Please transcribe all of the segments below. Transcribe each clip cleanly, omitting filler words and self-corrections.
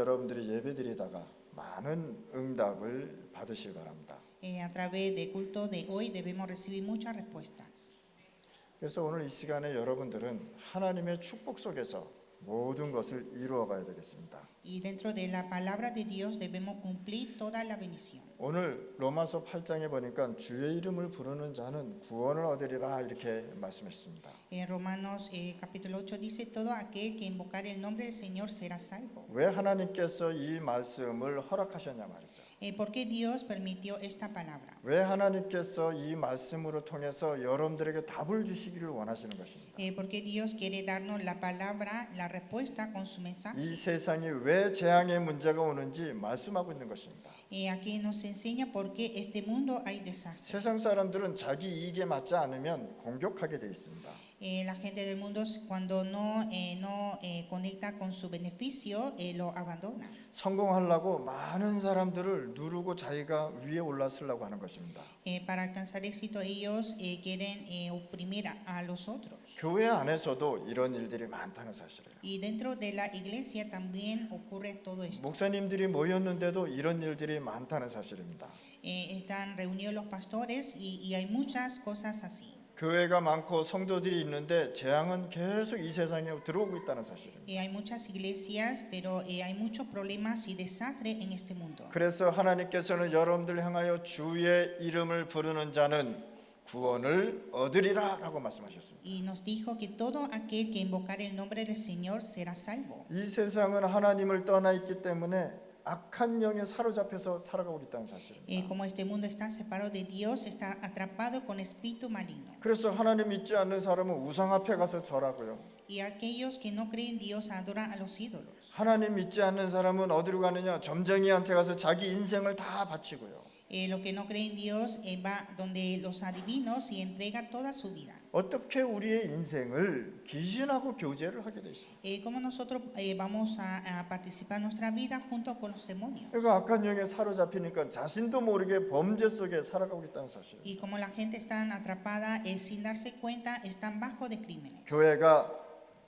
여러분들이 예배드리다가 많은 응답을 받으시기 바랍니다. A través del culto de hoy debemos recibir muchas respuestas. 그래서 오늘 이 시간에 여러분들은 하나님의 축복 속에서 모든 것을 이루어 가야 되겠습니다. Y dentro de la palabra de Dios debemos cumplir toda la bendición. 오늘 로마서 8장에 보니까 주의 이름을 부르는 자는 구원을 얻으리라 이렇게 말씀했습니다. En Romanos capítulo 8 dice, todo aquel que invocar el nombre del Señor será salvo. 왜 하나님께서 이 말씀을 허락하셨냐 말이죠. ¿Por qué Dios permitió esta palabra? 왜 하나님께서 이 말씀으로 통해서 여러분들에게 답을 주시기를 원하시는 것입니다. Porque Dios quiere darnos la palabra, la respuesta con su mensaje. 이 세상이 왜 재앙의 문제가 오는지 말씀하고 있는 것입니다. Aquí nos enseña por qué este mundo hay desastre. 세상 사람들은 자기 이익에 맞지 않으면 공격하게 돼 있습니다. La gente del mundo cuando no conecta con su beneficio lo abandona. 성공하려고 많은 사람들을 누르고 자기가 위에 올라서려고 하는 것입니다. Para alcanzar éxito ellos quieren oprimir a los otros. 교회 안에서도 이런 일들이 많다는 사실이에요. Y dentro de la iglesia también ocurre todo esto. 목사님들이 모였는데도 이런 일들이 많다는 사실입니다. Están reunidos los pastores y hay muchas cosas así. 교회가 많고 성도들이 있는데 재앙은 계속 이 세상에 들어오고 있다는 사실입니다. Hay muchas iglesias, pero hay muchos problemas y desastre en este mundo. 그래서 하나님께서는 여러분들 향하여 주의 이름을 부르는 자는 구원을 얻으리라라고 말씀하셨습니다. Y nos dijo que todo aquel que invocar el nombre del Señor será salvo. 이 세상은 하나님을 떠나 있기 때문에 악한 영에 사로잡혀서 살아가고 있다는 사실입니다. Como este mundo está separado de Dios, está atrapado con espíritu maligno. 그래서 하나님 믿지 않는 사람은 우상 앞에 가서 절하고요. Y aquellos que no creen en Dios adoran a los ídolos. 하나님 믿지 않는 사람은 어디로 가느냐? 점쟁이한테 가서 자기 인생을 다 바치고요. Lo que no cree en Dios va donde los adivinos y entrega toda su vida. 어떻게 우리의 인생을 귀신하고 교제를 하게 돼 있습니까? ¿Cómo nosotros vamos a participar en nuestra vida junto con los demonios? 그러니까 악한 영에 사로잡히니까 자신도 모르게 범죄 속에 살아가고 있다는 사실. Y como la gente está atrapada, sin darse cuenta, están bajo de crímenes. 교회가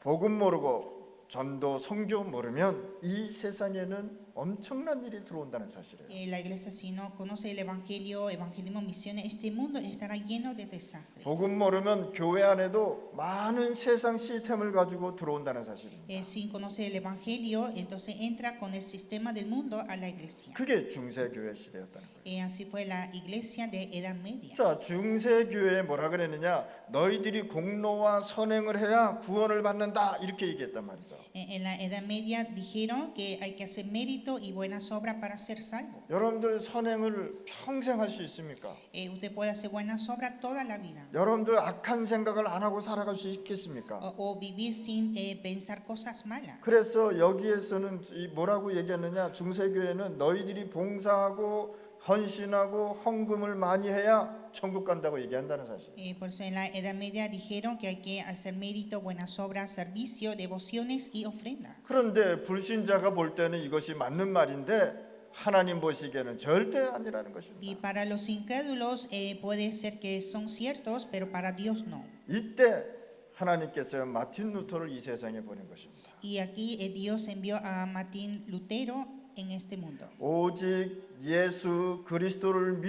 복음 모르고 전도 선교 모르면 이 세상에는 엄청난 일이 들어온다는 사실이에요. La iglesia si no conoce el evangelio, evangelismo, misiones, este mundo estará lleno de desastres. 복음 모르면 교회 안에도 많은 세상 시스템을 가지고 들어온다는 사실입니다. Sin conocer el evangelio, entonces entra con el sistema del mundo a la iglesia. 그게 중세교회 시대였다는 거예요. Así fue la iglesia de Edad Media. 자, 중세교회에 뭐라 그랬느냐? 너희들이 공로와 선행을 해야 구원을 받는다 이렇게 얘기했단 말이죠. En la Edad Media dijeron que hay que hacer mérito y buenas obras para ser salvo. 여러분들 선행을 평생 할 수 있습니까? Usted puede hacer buenas obras toda la vida. 여러분들 악한 생각을 안 하고 살아갈 수 있겠습니까? O vivir sin pensar cosas malas. 그래서 여기에서는 뭐라고 얘기했느냐? 중세교회는 너희들이 봉사하고 헌신하고 헌금을 많이 해야 천국 간다고 얘기한다는 사실. Por eso en la Edad Media dijeron que hay que hacer mérito, buenas obras, servicio, devociones y ofrendas. 그런데 불신자가 볼 때는 이것이 맞는 말인데 하나님 보시기에는 절대 아니라는 Y 것입니다. para los incrédulos puede ser que son ciertos, pero para Dios no. 이때 하나님께서 마틴 루터를 이 세상에 보낸 것입니다. Y aquí Dios envió a Martín Lutero en este mundo. 오직 예수 그리스도를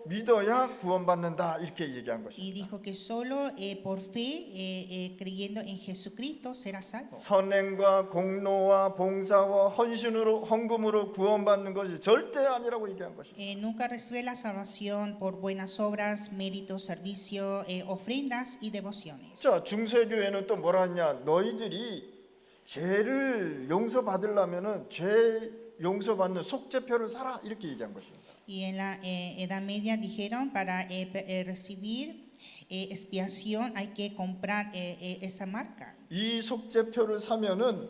믿어야 구원받는다 이렇게 얘기한 Y 것입니다. dijo que solo por fe, creyendo en Jesucristo, será salvo. 선행과 공로와 봉사와 헌금으로 구원받는 것이 절대 아니라고 얘기한 것입니다. Nunca recibe la salvación por buenas obras, méritos, servicio, ofrendas y devociones. 자, 중세교회는 또 뭐라 하냐? 너희들이 죄를 용서받으려면은 죄 용서받는 속죄표를 사라 이렇게 얘기한 것입니다. Y en la Edad Media dijeron para recibir expiación hay que comprar esa marca. 이 속죄표를 사면은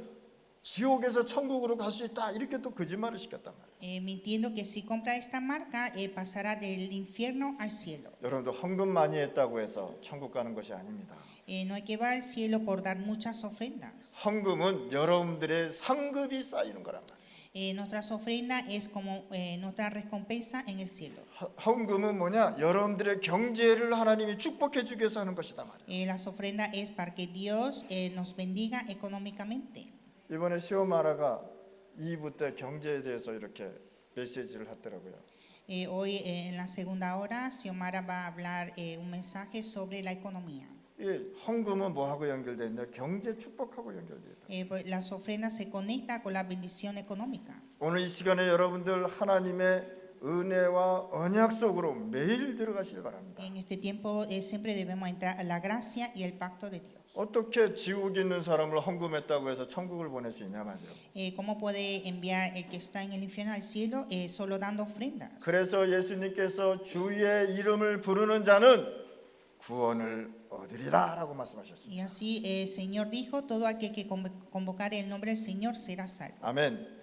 지옥에서 천국으로 갈 수 있다 이렇게 또 거짓말을 시켰단 말이에요. Mintiendo que si compra esta marca pasará del infierno al cielo. 여러분도 헌금 많이 했다고 해서 천국 가는 것이 아닙니다. No hay que va al cielo por dar muchas ofrendas. 헌금은 여러분들의 상급이 쌓이는 거란 말이에요. Nuestras ofrendas es como nuestra recompensa en el cielo. 헌금은 뭐냐? 여러분들의 경제를 하나님이 축복해 주기 위해서 하는 것이다 말이에요. Las ofrendas es para que Dios nos bendiga económicamente. 이번에 시오마라가 2부 때 경제에 대해서 이렇게 메시지를 하더라고요. Hoy en la segunda hora, Xiomara va a hablar un mensaje sobre la economía. 이 헌금은 뭐하고 연결되어 있냐? 경제 축복하고 연결되어 있다. Pues las ofrendas se conectan con la bendición económica. 오늘 이 시간에 여러분들 하나님의 은혜와 언약 속으로 매일 들어가시길 바랍니다. En este tiempo siempre debemos entrar a la gracia y el pacto de Dios. 어떻게 지옥에 있는 사람을 헌금했다고 해서 천국을 보낼 수 있냐 말이에요. ¿Cómo puede enviar el que está en el infierno al cielo solo dando ofrendas? 그래서 예수님께서 주의 이름을 부르는 자는 구원을 얻으리라라고 말씀하셨습니다. Y así el Señor dijo, todo aquel que convocare el nombre del Señor será salvo. 아멘.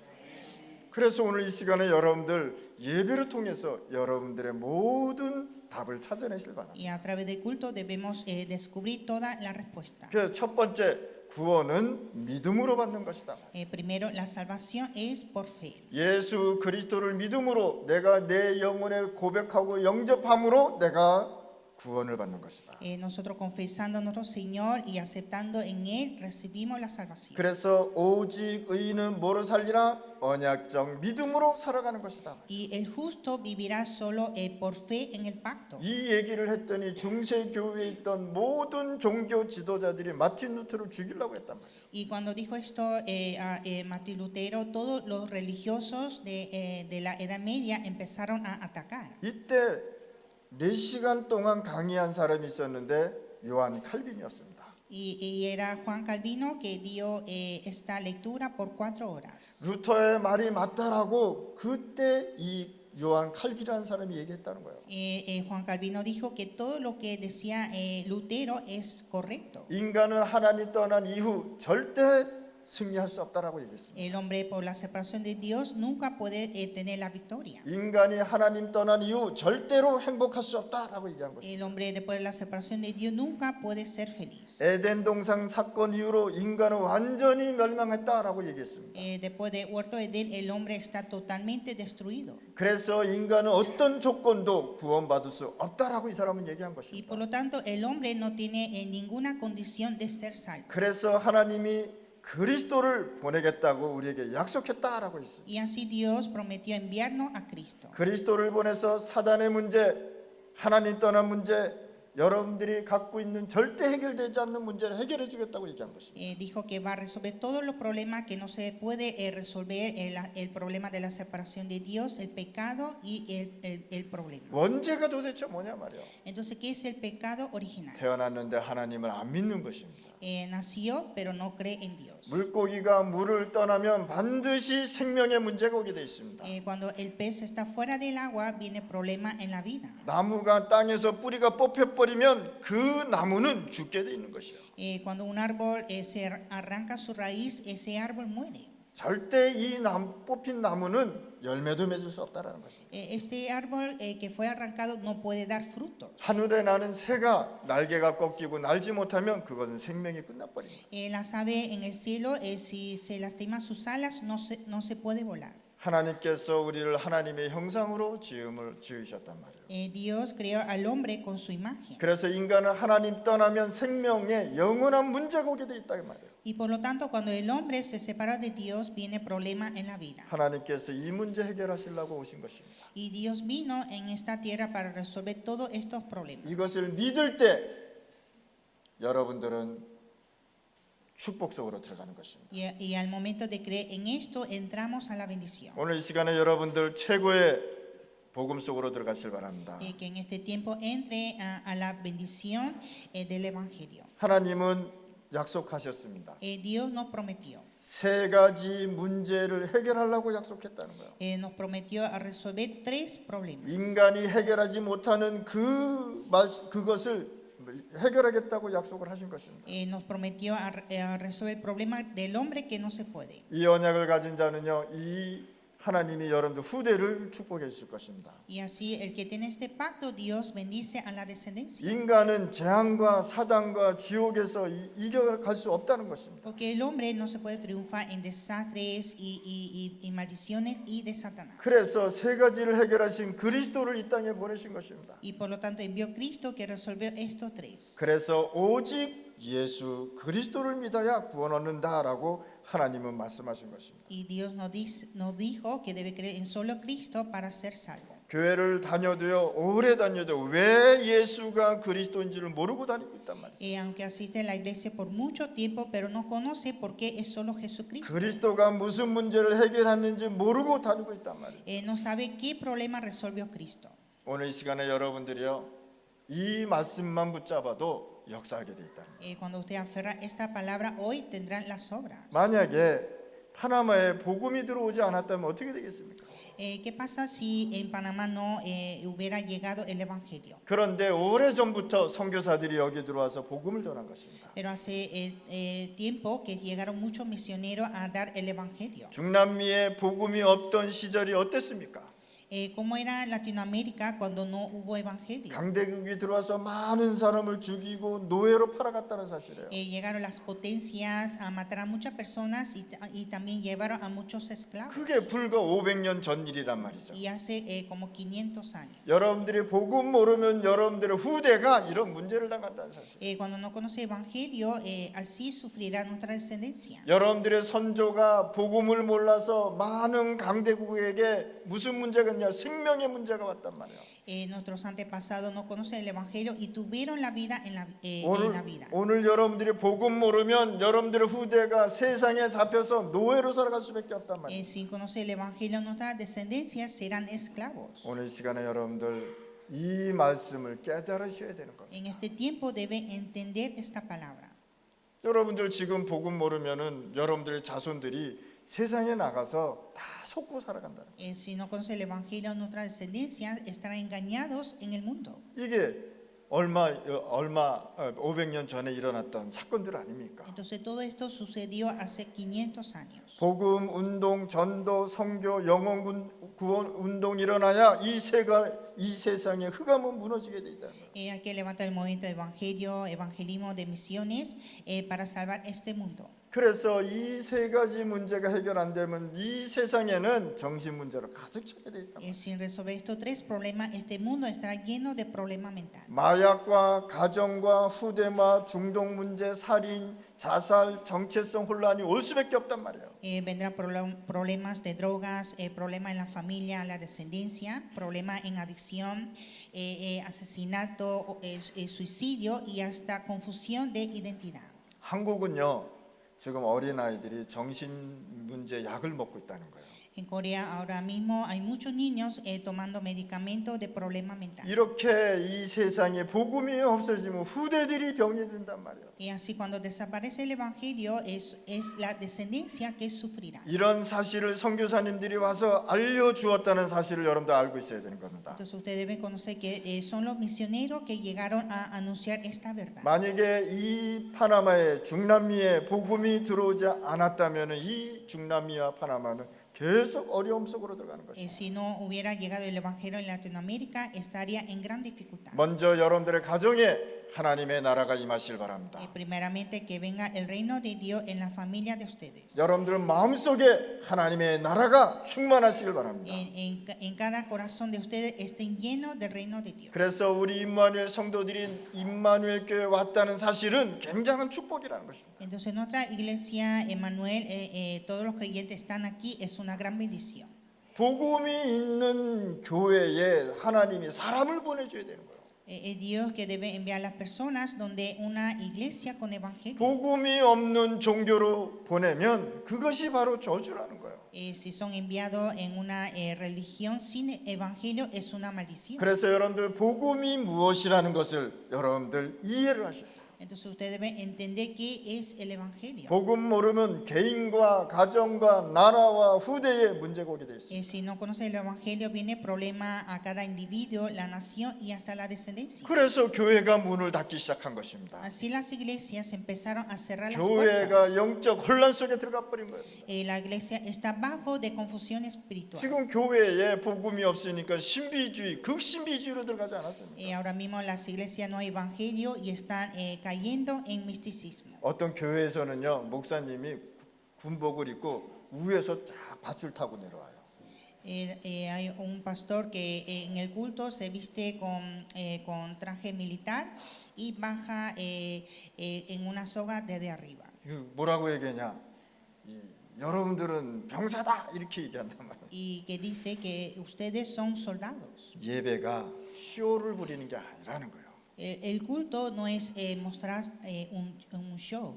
그래서 오늘 이 시간에 여러분들 예배를 통해서 여러분들의 모든 답을 찾아내실 바랍니다. Y a través del culto debemos descubrir toda la respuesta. 그래서 첫 번째 구원은 믿음으로 받는 것이다. Primero, la salvación es por fe. 예수 그리스도를 믿음으로 내가 내 영혼에 고백하고 영접함으로 내가 구원을 받는 것이다. Nosotros confesando a nuestro Señor y aceptando en Él, recibimos la salvación. 그래서 오직 의인은 뭐로 살리라? 언약적 믿음으로 살아가는 것이다. Y el justo vivirá solo por fe en el pacto. 이 얘기를 했더니 중세 교회에 있던 모든 종교 지도자들이 마틴 루터를 죽이려고 했단 말이에요. Y cuando dijo esto Martín Lutero, todos los religiosos de la Edad Media empezaron a atacar. 이때 4시간 동안 강의한 사람이 있었는데 요한 칼빈이었습니다. Y era Juan Calvino que dio esta lectura por 4 horas. 루터의 말이 맞다라고 그때 이 요한 칼빈이라는 사람이 얘기했다는 거예요. Juan Calvino dijo que todo lo que decía Lutero es correcto. 인간은 하나님 떠난 이후 절대 승리할 수 없다라고 얘기했습니다. El hombre por la separación de Dios nunca puede tener la victoria. 인간이 하나님 떠난 이후 절대로 행복할 수 없다라고 얘기한 것입니다. El hombre después de la separación de Dios nunca puede ser feliz. 에덴 동산 사건 이후로 인간은 완전히 멸망했다라고 얘기했습니다. Después de Huerto de Edén, el hombre está totalmente destruido. 그래서 인간은 어떤 조건도 구원받을 수 없다라고 이 사람은 얘기한 Y 것입니다. por lo tanto, el hombre no tiene ninguna condición de ser salvo. 그래서 하나님이 그리스도를 보내겠다고 우리에게 약속했다라고 했습니다. Y así Dios prometió enviarnos a Cristo. 그리스도를 보내서 사단의 문제, 하나님 떠난 문제, 여러분들이 갖고 있는 절대 해결되지 않는 문제를 해결해 주겠다고 얘기한 것입니다. Dijo que va a resolver todos los problemas que no se puede resolver, el problema de la separación de Dios, el pecado y el problema. 원죄가 도대체 뭐냐 말이야. Entonces, ¿qué es el pecado original? 태어났는데 하나님을 안 믿는 것입니다. Nació pero no cree en Dios. 물고기가 물을 떠나면 반드시 생명의 문제가 오게 돼 있습니다. Cuando el pez está fuera del agua, viene problema en la vida. 나무가 땅에서 뿌리가 뽑혀버리면 그 나무는 죽게 돼 있는 것이에요. Cuando un árbol se arranca su raíz, ese árbol muere. 절대 이 뽑힌 나무는 열매도 맺을 수 없다라는 것입니다. Este árbol que fue arrancado no puede dar frutos. 하늘에 나는 새가 날개가 꺾이고 날지 못하면 그것은 생명이 끝나버립니다. Las aves en el cielo, si se lastima sus alas, no se puede volar. 하나님께서 우리를 하나님의 형상으로 지으셨단 말이에요. Dios creó al hombre con su imagen. 그래서 인간은 하나님 떠나면 생명에 영원한 문제가 오게 돼 있다 이 말이에요. Y por lo tanto, cuando el hombre se separa de Dios, viene problema en la vida. 하나님께서 이 문제 해결하시려고 오신 것입니다. Y Dios vino en esta tierra para resolver todos estos problemas. 이것을 믿을 때 여러분들은 축복 속으로 들어가는 것입니다. Y al momento de creer en esto, entramos a la bendición. 오늘 이 시간에 여러분들 최고의 복음 속으로 들어가실 바랍니다. Que en este tiempo entre a la bendición del Evangelio. 하나님은 약속하셨습니다. Dios nos prometió. 3가지 문제를 해결하려고 약속했다는 거예요. Nos prometió a resolver 3 problemas. 인간이 해결하지 못하는 그것을 해결하겠다고 약속을 하신 것입니다. Nos prometió a resolver el problema del hombre que no se puede. 이 언약을 가진 자는요, 이 하나님이 여러분들 후대를 축복해 주실 것입니다. Y así el que tiene este pacto, Dios bendice a la descendencia. 인간은 재앙과 사단과 지옥에서 이겨갈 수 없다는 것입니다. Porque el hombre no se puede triunfar en desastres y maldiciones y de Satanás. 그래서 3가지를 해결하신 그리스도를 이 땅에 보내신 것입니다. Y por lo tanto envió Cristo que resolvió estos 3. 그래서 오직 예수 그리스도를 믿어야 구원 얻는다라고 하나님은 말씀하신 것입니다. Y Dios nos dijo que debe creer en solo Cristo para ser salvo. 교회를 다녀도요, 오래 다녀도 왜 예수가 그리스도인지를 모르고 다니고 있단 말이죠. Aunque asiste a la iglesia por mucho tiempo, pero no conoce por qué es solo Jesucristo. 그리스도가 무슨 문제를 해결하는지 모르고 다니고 있단 말이에요. No sabe qué problema resolvió Cristo. 오늘 이 시간에 여러분들이요, 이 말씀만 붙잡아도 역사하게 돼 있다. Cuando usted aferra esta palabra, hoy tendrán las obras. 만약에 파나마에 복음이 들어오지 않았다면 어떻게 되겠습니까? ¿Qué pasa si en Panamá no hubiera llegado el Evangelio? 그런데 오래전부터 선교사들이 여기 들어와서 복음을 전한 것입니다. Pero hace tiempo que llegaron muchos misioneros a dar el Evangelio. 중남미에 복음이 없던 시절이 어땠습니까? ¿Cómo era Latinoamérica cuando no hubo Evangelio? 강대국이 들어와서 많은 사람을 죽이고 노예로 팔아갔다는 사실이에요. Llegaron las potencias a matar a muchas personas y también llevaron a muchos esclavos. 그게 불과 500년 전 일이란 말이죠. Y hace como 500 años. 여러분들이 복음 모르면 여러분들의 후대가 이런 문제를 당한다는 사실. Cuando no conoce Evangelio, así sufrirá nuestra descendencia. 여러분들의 선조가 복음을 몰라서 많은 강대국에게 무슨 문제가 있냐? 생명의 문제가 왔단 말이에요. Nuestros antepasados no conocen el Evangelio y tuvieron la vida en la vida. 오늘 여러분들이 복음 모르면 여러분들의 후대가 세상에 잡혀서 노예로 살아갈 수밖에 없단 말이에요. Sin conocer el Evangelio, nuestras descendencias serán esclavos. 오늘 이 시간에 여러분들 이 말씀을 깨달으셔야 되는 겁니다. En este tiempo debe entender esta palabra. 여러분들 지금 복음 모르면은 여러분들의 자손들이 세상에 나가서 다 속고 살아간다. Si no conoce el Evangelio, nuestras descendencias estarán engañados en el mundo. 이게 얼마 500년 전에 일어났던 사건들 아닙니까? Entonces todo esto sucedió hace 500 años. 복음 운동, 전도, 선교, 영혼 구원 운동 일어나야 이 세상의 흑암은 무너지게 돼 있다는 거예요. Hay que levantar el movimiento de evangelio, evangelismo, de misiones para salvar este mundo. 그래서 이 세 가지 문제가 해결 안 되면 이 세상에는 정신 문제로 가득 차게 돼 있다. Sin resolver estos tres problemas, este mundo estará lleno de problemas mentales. 마약과 가정과 후대마, 중독 문제, 살인, 자살, 정체성 혼란이 올 수밖에 없단 말이에요. Vendrán problemas de drogas, problemas en la familia, la descendencia, problemas en adicción, asesinato, suicidio y hasta confusión de identidad. 한국은요, 지금 어린 아이들이 정신 문제 약을 먹고 있다는 거예요. En Corea ahora mismo hay muchos niños tomando medicamentos de problemas mentales. 이렇게 이 세상에 복음이 없어지면 후대들이 병이 든단 말이에요. Y así cuando desaparece el evangelio es la descendencia que sufrirá. 이런 사실을 선교사님들이 와서 알려주었다는 사실을 여러분들 알고 있어야 되는 겁니다. Entonces ustedes deben conocer que son los misioneros que llegaron a anunciar esta verdad. 만약에 이 파나마에 중남미에 복음이 들어오지 않았다면 이 중남미와 파나마는 계속 어려움 속으로 들어가는 것입니다. Si no hubiera llegado el evangelio en Latinoamérica, estaría en gran dificultad. 먼저 여러분들의 가정에 하나님의 나라가 임하시길 바랍니다. Primeramente que venga el reino de Dios en la familia de ustedes. 여러분들 마음속에 하나님의 나라가 충만하시길 바랍니다. En cada corazón de ustedes estén llenos del reino de Dios. 그래서 우리 임마누엘 성도들이 임마누엘 교회 왔다는 사실은 굉장한 축복이라는 것입니다. Entonces nuestra iglesia Emmanuel, todos los creyentes están aquí, es una gran bendición. 복음이 있는 교회에 하나님이 사람을 보내줘야 되는 거예요. Es Dios que debe enviar a las personas donde una iglesia con evangelio. 복음이 없는 종교로 보내면 그것이 바로 저주라는 거예요. Si son enviados en una religión sin evangelio es una maldición. 그래서 여러분들 복음이 무엇이라는 것을 여러분들 이해를 하셔야 돼요. Entonces usted debe entender qué es el evangelio. 복음 모르면 개인과 가정과 나라와 후대에 문제가 오게 돼 있어요. Si no conoce el evangelio viene problema a cada individuo, la nación y hasta la descendencia. 그래서 교회가 문을 닫기 시작한 것입니다. Así las iglesias empezaron a cerrar las 교회가 puertas. 영적 혼란 속에 들어가 버린 거예요. La iglesia está bajo de confusión espiritual. 지금 교회에 복음이 없으니까 신비주의, 극신비주의로 들어가지 않았습니까? Ahora mismo las iglesias no hay evangelio y están cayendo en misticismo. 어떤 교회에서는요, 목사님이 군복을 입고 위에서 쫙 밧줄 타고 내려와요. Hay un pastor que en el culto se viste con traje militar y baja en una soga desde arriba. 이거 뭐라고 얘기하냐? 여러분들은 병사다 이렇게 얘기한단 말이에요. Y que dice que ustedes son soldados. 예배가 쇼를 부리는 게 아니라는 거예요. El culto no es mostrar un show.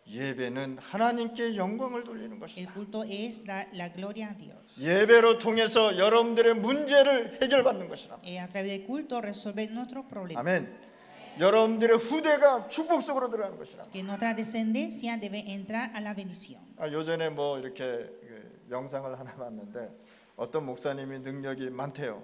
예배는 하나님께 영광을 돌리는 El 것이다. culto es la gloria a Dios. 예배로 통해서 여러분들의 문제를 해결받는 것이다. A través del culto resolver nuestros problemas. 아멘. 여러분들의 후대가 축복 속으로 들어가는 것이다. Que nuestra descendencia debe entrar a la bendición. 요전에 뭐 이렇게 영상을 하나 봤는데 어떤 목사님이 능력이 많대요.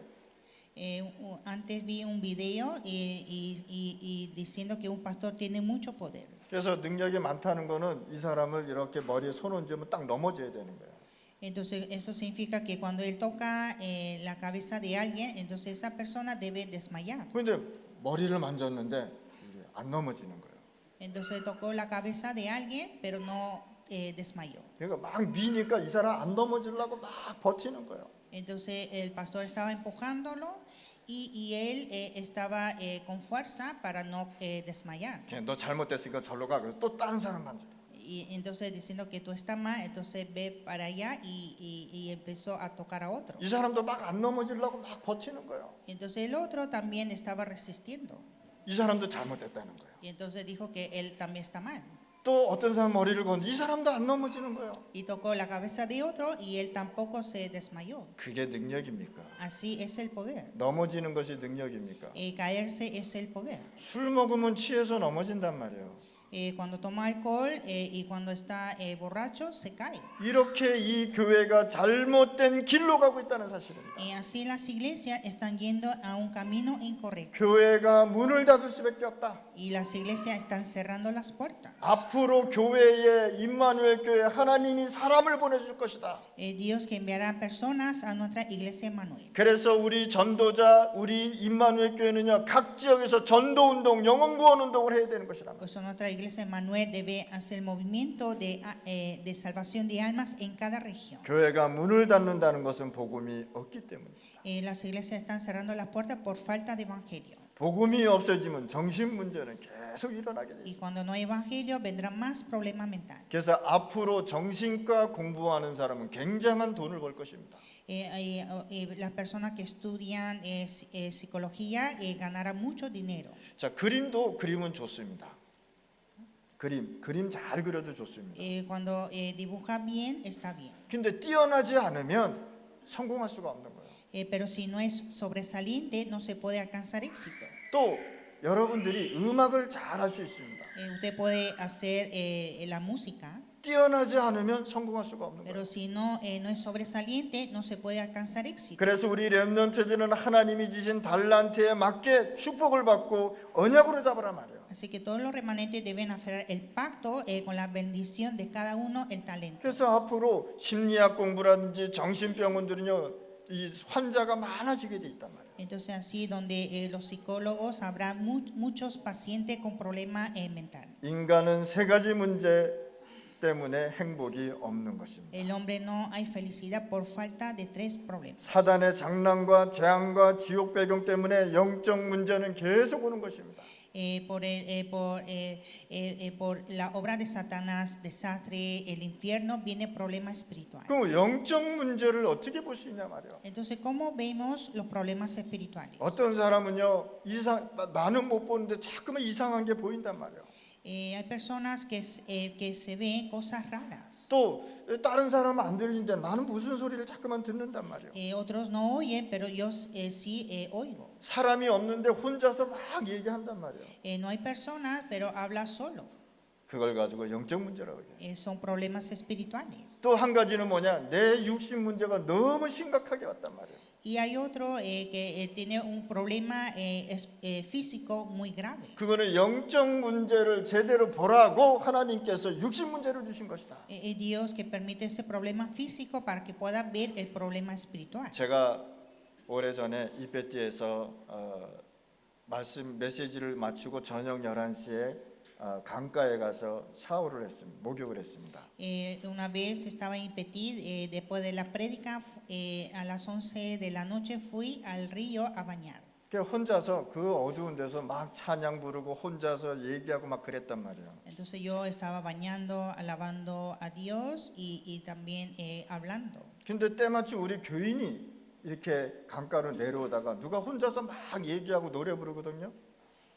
Antes vi un video y diciendo que un pastor tiene mucho poder. 그래서 능력이 많다는 거는 이 사람을 이렇게 머리에 손 얹으면 딱 넘어져야 되는 거예요. Entonces eso significa que cuando él toca la cabeza de alguien, entonces esa persona debe desmayar. 그런데 머리를 만졌는데 이게 안 넘어지는 거예요. Entonces tocó la cabeza de alguien, pero no desmayó. 그러니까 막 미니까 이 사람 안 넘어지려고 막 버티는 거예요. Entonces el pastor estaba empujándolo y él estaba con fuerza para no desmayar. 그냥 너 잘못됐으니까 절로 가. 그래서 또 다른 사람 만져. Y entonces diciendo que tú estás mal, entonces ve para allá y empezó a tocar a otro. 이 사람도 막 안 넘어지려고 막 버티는 거예요. Entonces el otro también estaba resistiendo. 이 사람도 잘못됐다는 거예요. Y entonces dijo que él también está mal. 또 어떤 사람 머리를 건데 이 사람도 안 넘어지는 거예요. Y tocó la cabeza de otro y él tampoco se desmayó. 그게 능력입니까? Así es el poder. 넘어지는 것이 능력입니까? Caerse es el poder. 술 먹으면 취해서 넘어진단 말이에요. Cuando toma alcohol y cuando está borracho se cae. 이렇게 이 교회가 잘못된 길로 가고 있다는 사실입니다. Y así las iglesias están yendo a un camino incorrecto. 교회가 문을 닫을 수밖에 없다. Y las iglesias están cerrando las puertas. 앞으로 교회에 임마누엘 교회 하나님이 사람을 보내줄 것이다. Dios que enviará personas a nuestra iglesia Emmanuel. 그래서 우리 전도자, 우리 임마누엘 교회는요 각 지역에서 전도 운동, 영혼 구원 운동을 해야 되는 것이다. Pues nuestra iglesia Emmanuel debe hacer movimiento de salvación de almas en cada región. 교회가 문을 닫는다는 것은 복음이 없기 때문입니다. Las iglesias están cerrando las puertas por falta de evangelio. 복음이 없어지면 정신 문제는 계속 일어나게 돼 Y 있어요. cuando no hay evangelio vendrán más problemas mentales. 그래서 앞으로 정신과 공부하는 사람은 굉장한 돈을 벌 것입니다. Las personas que estudian psicología ganarán mucho dinero. 자, 그림은 좋습니다. 그림 잘 그려도 좋습니다. Cuando dibuja bien, está bien. 근데 뛰어나지 않으면 성공할 수가 없는 거예요. Pero si no es sobresaliente, no se puede alcanzar éxito. 또 여러분들이 음악을 잘 할 수 있습니다. Usted puede hacer la música, 뛰어나지 않으면 성공할 수가 없는 거예요. pero si no es sobresaliente, no se puede alcanzar éxito. 그래서 우리 렘넌트들은 하나님이 주신 달란트에 맞게 축복을 받고 언약으로 잡으라 말이에요. Así que todos los remanentes deben aferrar el pacto con la bendición de cada uno el talento. 그래서 앞으로 심리학 공부라든지 정신병원들은요 이 환자가 많아지게 돼 있단 말이에요. Entonces así donde los psicólogos habrá muchos pacientes con problemas mentales. 인간은 세 가지 문제 때문에 행복이 없는 것입니다. El hombre no hay felicidad por falta de tres problemas. 사단의 장난과 재앙과 지옥 배경 때문에 영적 문제는 계속 오는 것입니다. Por la obra de Satanás, desastre, el infierno, viene problema espiritual. 그럼 영적 문제를 어떻게 볼 수 있냐 말이에요. Entonces, ¿cómo vemos los problemas espirituales? 어떤 사람은요 나는 못 보는데 자꾸만 이상한 게 보인단 말이에요. Hay personas que se ven cosas raras. 또 다른 사람은 안 들리는데 나는 무슨 소리를 자꾸만 듣는단 말이에요. Otros no oyen, pero yo sí oigo. 사람이 없는데 혼자서 막 얘기한단 말이에요. No hay personas, pero habla solo. 그걸 가지고 영적 문제라고 해요. Son problemas espirituales. 또 한 가지는 뭐냐? 내 육신 문제가 너무 심각하게 왔단 말이에요. Y hay otro que tiene un problema físico muy grave. 그거는 영적 문제를 제대로 보라고 하나님께서 육신 문제를 주신 것이다. Dios que permite ese problema físico para que pueda ver el problema espiritual. 제가 오래전에 이베티에서 말씀 메시지를 마치고 저녁 11시에 강가에 가서 샤워를 했습니다. 목욕을 했습니다. Una vez estaba en Petit, después de la prédica, a las 11 de la noche fui al río a bañar. 혼자서 그 어두운 데서 막 찬양 부르고 혼자서 얘기하고 막 그랬단 말이에요. Entonces yo estaba bañando, alabando a Dios y también hablando. 근데 때마침 우리 교인이 이렇게 강가로 내려오다가 누가 혼자서 막 얘기하고 노래 부르거든요.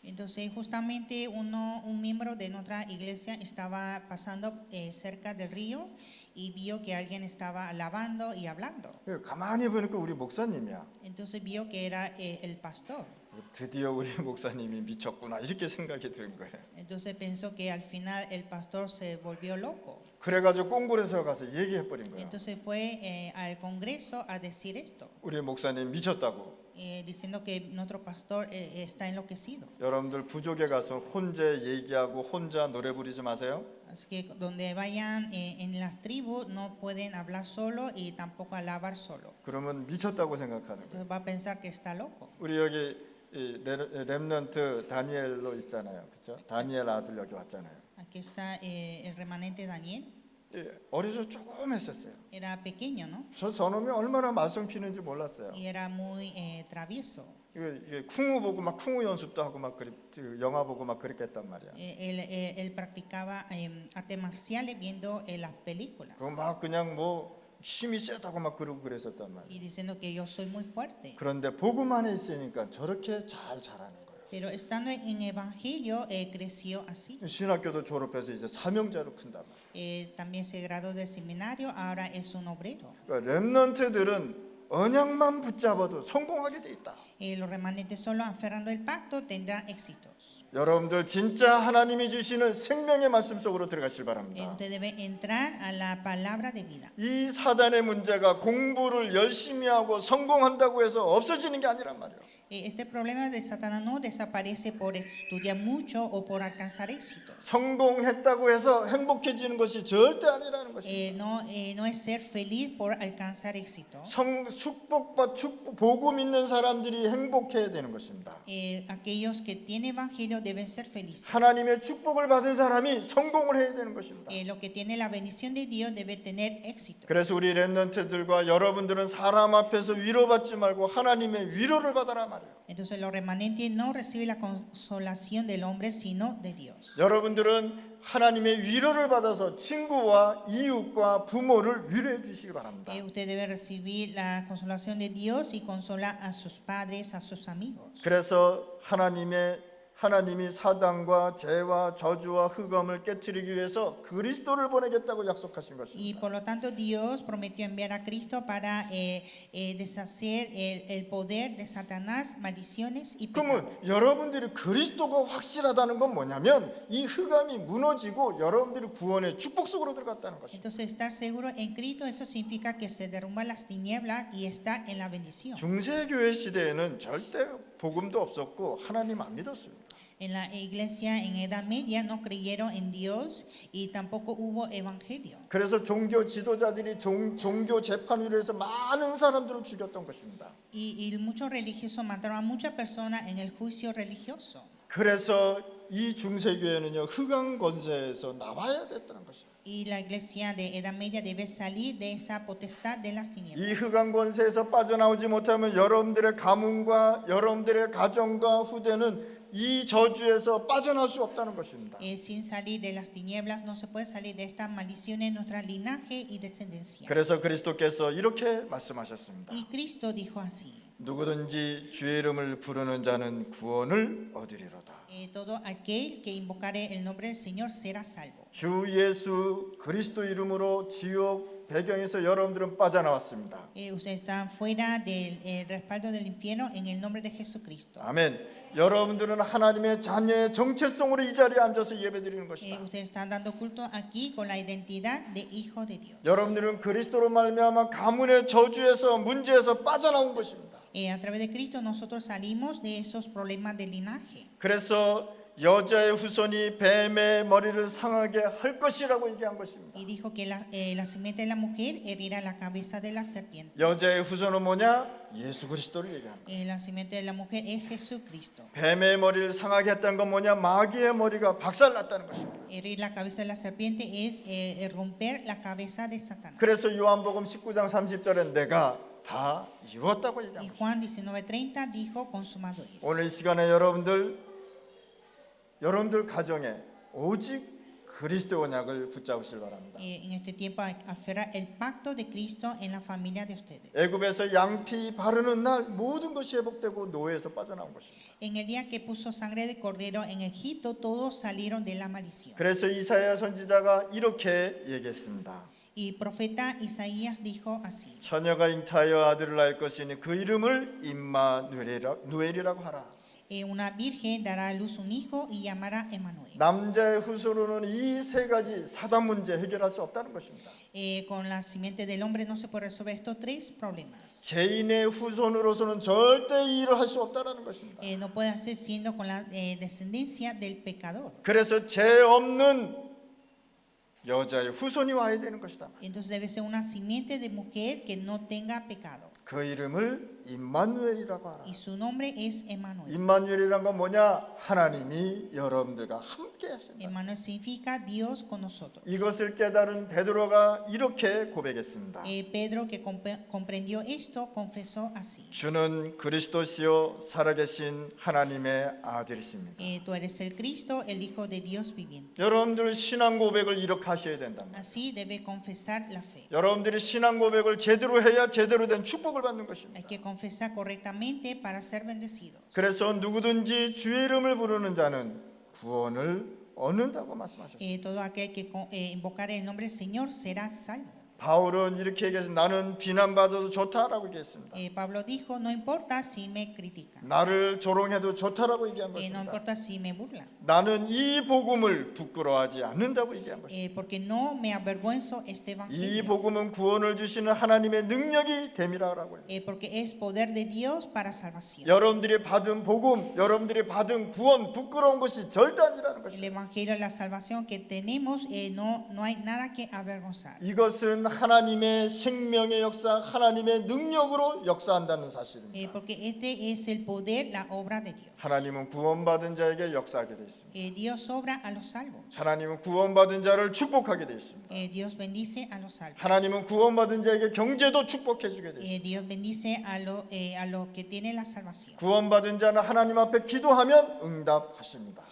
Entonces justamente un miembro de nuestra iglesia estaba pasando cerca del río y vio que alguien estaba alabando y hablando. 가만히 보니까 우리 목사님이야. Entonces vio que era el pastor. 드디어 우리 목사님이 미쳤구나 이렇게 생각이 드는 거예요. Entonces pensó que al final el pastor se volvió loco. 그래가지고 꽁굴에서 가서 얘기해 버린 거예요. Entonces fue al Congreso a decir esto, 우리 목사님 미쳤다고. diciendo que nuestro pastor está enloquecido. 여러분들 부족에 가서 혼자 얘기하고 혼자 노래 부르지 마세요. Así que donde vayan en las tribus no pueden hablar solo y tampoco alabar solo. 그러면 미쳤다고 생각하는 거예요. Entonces va a pensar que está loco. 우리 여기 렘넌트 다니엘로 있잖아요, 그렇죠? 다니엘 아들 여기 왔잖아요. Aquí está el remanente Daniel. 어려서 조금 했었어요. Era pequeño, ¿no? 저놈이 얼마나 말썽 피는지 몰랐어요. Y era muy travieso. 이게 쿵우 보고 막 쿵우 연습도 하고 막 영화 보고 막 그랬단 말이야. Él practicaba artes marciales viendo las películas 그거 막 그냥 뭐 힘이 세다고 막 그러고 그랬었단 말이야. y diciendo que yo soy muy fuerte. 그런데 복음 안에 있으니까 저렇게 잘 자라는 거예요. Pero estando en evangelio creció así. 신학교도 졸업해서 이제 사명자로 큰단 말이야. También se graduó del seminario, ahora es un obrero. 그러니까 렘넌트들은 언약만 붙잡아도 성공하게 돼 있다. Los remanentes solo aferrando el pacto tendrán éxitos. 여러분들 진짜 하나님이 주시는 생명의 말씀 속으로 들어가실 바랍니다. Usted debe entrar a la palabra de vida. 이 사단의 문제가 공부를 열심히 하고 성공한다고 해서 없어지는 게 아니란 말이에요. Este problema de Satanás no desaparece por estudiar mucho o por alcanzar éxitos. 성공했다고 해서 행복해지는 것이 절대 아니라는 것입니다. No es ser feliz por alcanzar éxito. 축복과 복음 있는 사람들이 행복해야 되는 것입니다. Aquellos que tienen evangelio deben ser felices. 하나님의 축복을 받은 사람이 성공을 해야 되는 것입니다. Lo que tiene la bendición de Dios debe tener éxito. 그래서 우리 렘넌트들과 여러분들은 사람 앞에서 위로받지 말고 하나님의 위로를 받아라 말이에요. Entonces los remanentes no reciben la consolación del hombre sino de Dios. 여러분들은 하나님의 위로를 받아서 친구와 이웃과 부모를 위로해 주시기 바랍니다. Usted debe recibir la consolación de Dios y consolar a sus padres, a sus amigos. 그래서 하나님이 사단과 죄와 저주와 흑암을 깨뜨리기 위해서 그리스도를 보내겠다고 약속하신 Y 것입니다. por lo tanto Dios prometió enviar a Cristo para deshacer el poder de Satanás, maldiciones y 그러면 pecado. 여러분들이 그리스도가 확실하다는 건 뭐냐면 이 흑암이 무너지고 여러분들이 구원의 축복 속으로 들어갔다는 것입니다. Entonces estar seguro en Cristo, eso significa que se derrumban las tinieblas y estar en la bendición. 중세교회 시대에는 절대 복음도 없었고 하나님 안 믿었습니다. En la iglesia en Edad Media no creyeron en Dios y tampoco hubo evangelio. 그래서 종교 지도자들이 종교 재판위로 해서 많은 사람들을 죽였던 것입니다. Y muchos religiosos mataron a muchas personas en el juicio religioso. 그래서 이 중세교회는요 흑암 권세에서 나와야 됐다는 것입니다. Y la iglesia de Edad Media debe salir de esa potestad de las 이 tinieblas. 흑암 권세에서 빠져나오지 못하면 여러분들의 가문과 여러분들의 가정과 후대는 이 저주에서 빠져나올 수 없다는 것입니다. Sin salir de las tinieblas no se puede salir de estas maldiciones en nuestra linaje y descendencia. 그래서 그리스도께서 이렇게 말씀하셨습니다. Y Cristo dijo así: 누구든지 주의 이름을 부르는 자는 구원을 얻으리로다. todo aquel que invocare el nombre del Señor será salvo. 주 예수 그리스도 이름으로 지옥 배경에서 여러분들은 빠져나왔습니다. Ustedes están fuera del respaldo del infierno en el nombre de Jesucristo. 아멘. 여러분들은 하나님의 자녀의 정체성으로 이 자리에 앉아서 예배드리는 것이다. Ustedes están dando culto aquí con la identidad de hijo de Dios. 여러분들은 그리스도로 말미암아 가문의 저주에서 문제에서 빠져나온 것입니다. A través de Cristo nosotros salimos de esos problemas de linaje. 그래서 여자의 후손이 뱀의 머리를 상하게 할 것이라고 얘기한 것입니다. Y dijo que la simiente de la mujer herirá la cabeza de la serpiente. 여자의 후손은 뭐냐? 예수 그리스도를 얘기하는 거예요. La simiente de la mujer es Jesucristo. 뱀의 머리를 상하게 했다는 건 뭐냐? 마귀의 머리가 박살났다는 것입니다. Herir la cabeza de la serpiente es romper la cabeza de Satanás. 그래서 요한복음 19장 30절에 내가 다 이루었다고 Y 얘기합니다. Juan 19:30 dijo consumado es. 오늘 이 시간에 여러분들 가정에 오직 그리스도 언약을 붙잡으시길 바랍니다. En este tiempo aferrar el pacto de Cristo en la familia de ustedes. 애굽에서 양피 바르는 날 모든 것이 회복되고 노예에서 빠져나온 것입니다. En el día que puso sangre de cordero en Egipto, todos salieron de la maldición. 그래서 이사야 선지자가 이렇게 얘기했습니다. Y profeta Isaías dijo así: 처녀가 잉타하여 아들을 낳을 것이니 그 이름을 임마누엘이라고 하라. Una virgen dará a luz un hijo y llamará Emmanuel. 남자의 후손으로는 이 세 가지 사단 문제 해결할 수 없다는 것입니다. Con la simiente del hombre no se puede resolver estos tres problemas. 죄인의 후손으로서는 절대 이 일을 할 수 없다는 것입니다. No puede hacer siendo con la descendencia del pecador. 그래서 죄 없는 여자의 후손이 와야 되는 것이다. Entonces debe ser una simiente de mujer que no tenga pecado. 그 이름을 임마누엘이라고 하라. Y su nombre es Emmanuel. 임마누엘이란 건 뭐냐? 하나님이 여러분들과 함께 하신다. Emmanuel significa Dios con nosotros. 이것을 깨달은 베드로가 이렇게 고백했습니다. Pedro, que comprendió esto, confesó así: 주는 그리스도시요 살아계신 하나님의 아들이십니다. Tú eres el Cristo, el Hijo de Dios viviente. 여러분들 신앙 고백을 이렇게 하셔야 된답니다. Así debe confesar la fe. 여러분들이 신앙 고백을 제대로 해야 제대로 된 축복을 받는 것입니다. Hay que confesar correctamente para ser bendecidos. 그래서 누구든지 주의 이름을 부르는 자는 구원을 얻는다고 말씀하셨습니다. Todo aquel que invocar el nombre del Señor será salvo. 바울은 이렇게 얘기했습니다. 나는 비난받아도 좋다라고 얘기했습니다. Pablo dijo: no importa si me critican, 나를 조롱해도 좋다라고 얘기한 no 것입니다. importa si me burlan, 나는 이 복음을 부끄러워하지 않는다고 얘기한 것입니다. porque no me avergüenzo este 이 evangelio. 복음은 구원을 주시는 하나님의 능력이 됨이라고 했습니다. Porque es poder de Dios para salvación. 여러분들이 받은 복음, 여러분들이 받은 구원 부끄러운 것이 절대 아니라는 El 것입니다. evangelio, la salvación que tenemos, no hay nada que avergonzar. 이것은 하나님의 생명의 역사, 하나님의 능력으로 역사한다는 사실입니다. Porque este es el poder, la obra de Dios. 하나님은 구원받은 자에게 역사하게 되어 있습니다. Dios obra a los salvos. 하나님은 구원받은 자를 축복하게 되어 있습니다. Dios bendice a los salvos. 하나님은 구원받은 자에게 경제도 축복해 주게 되어 있습니다. Dios bendice a los que tienen la salvación. 구원받은 자는 하나님 앞에 기도하면 응답하십니다.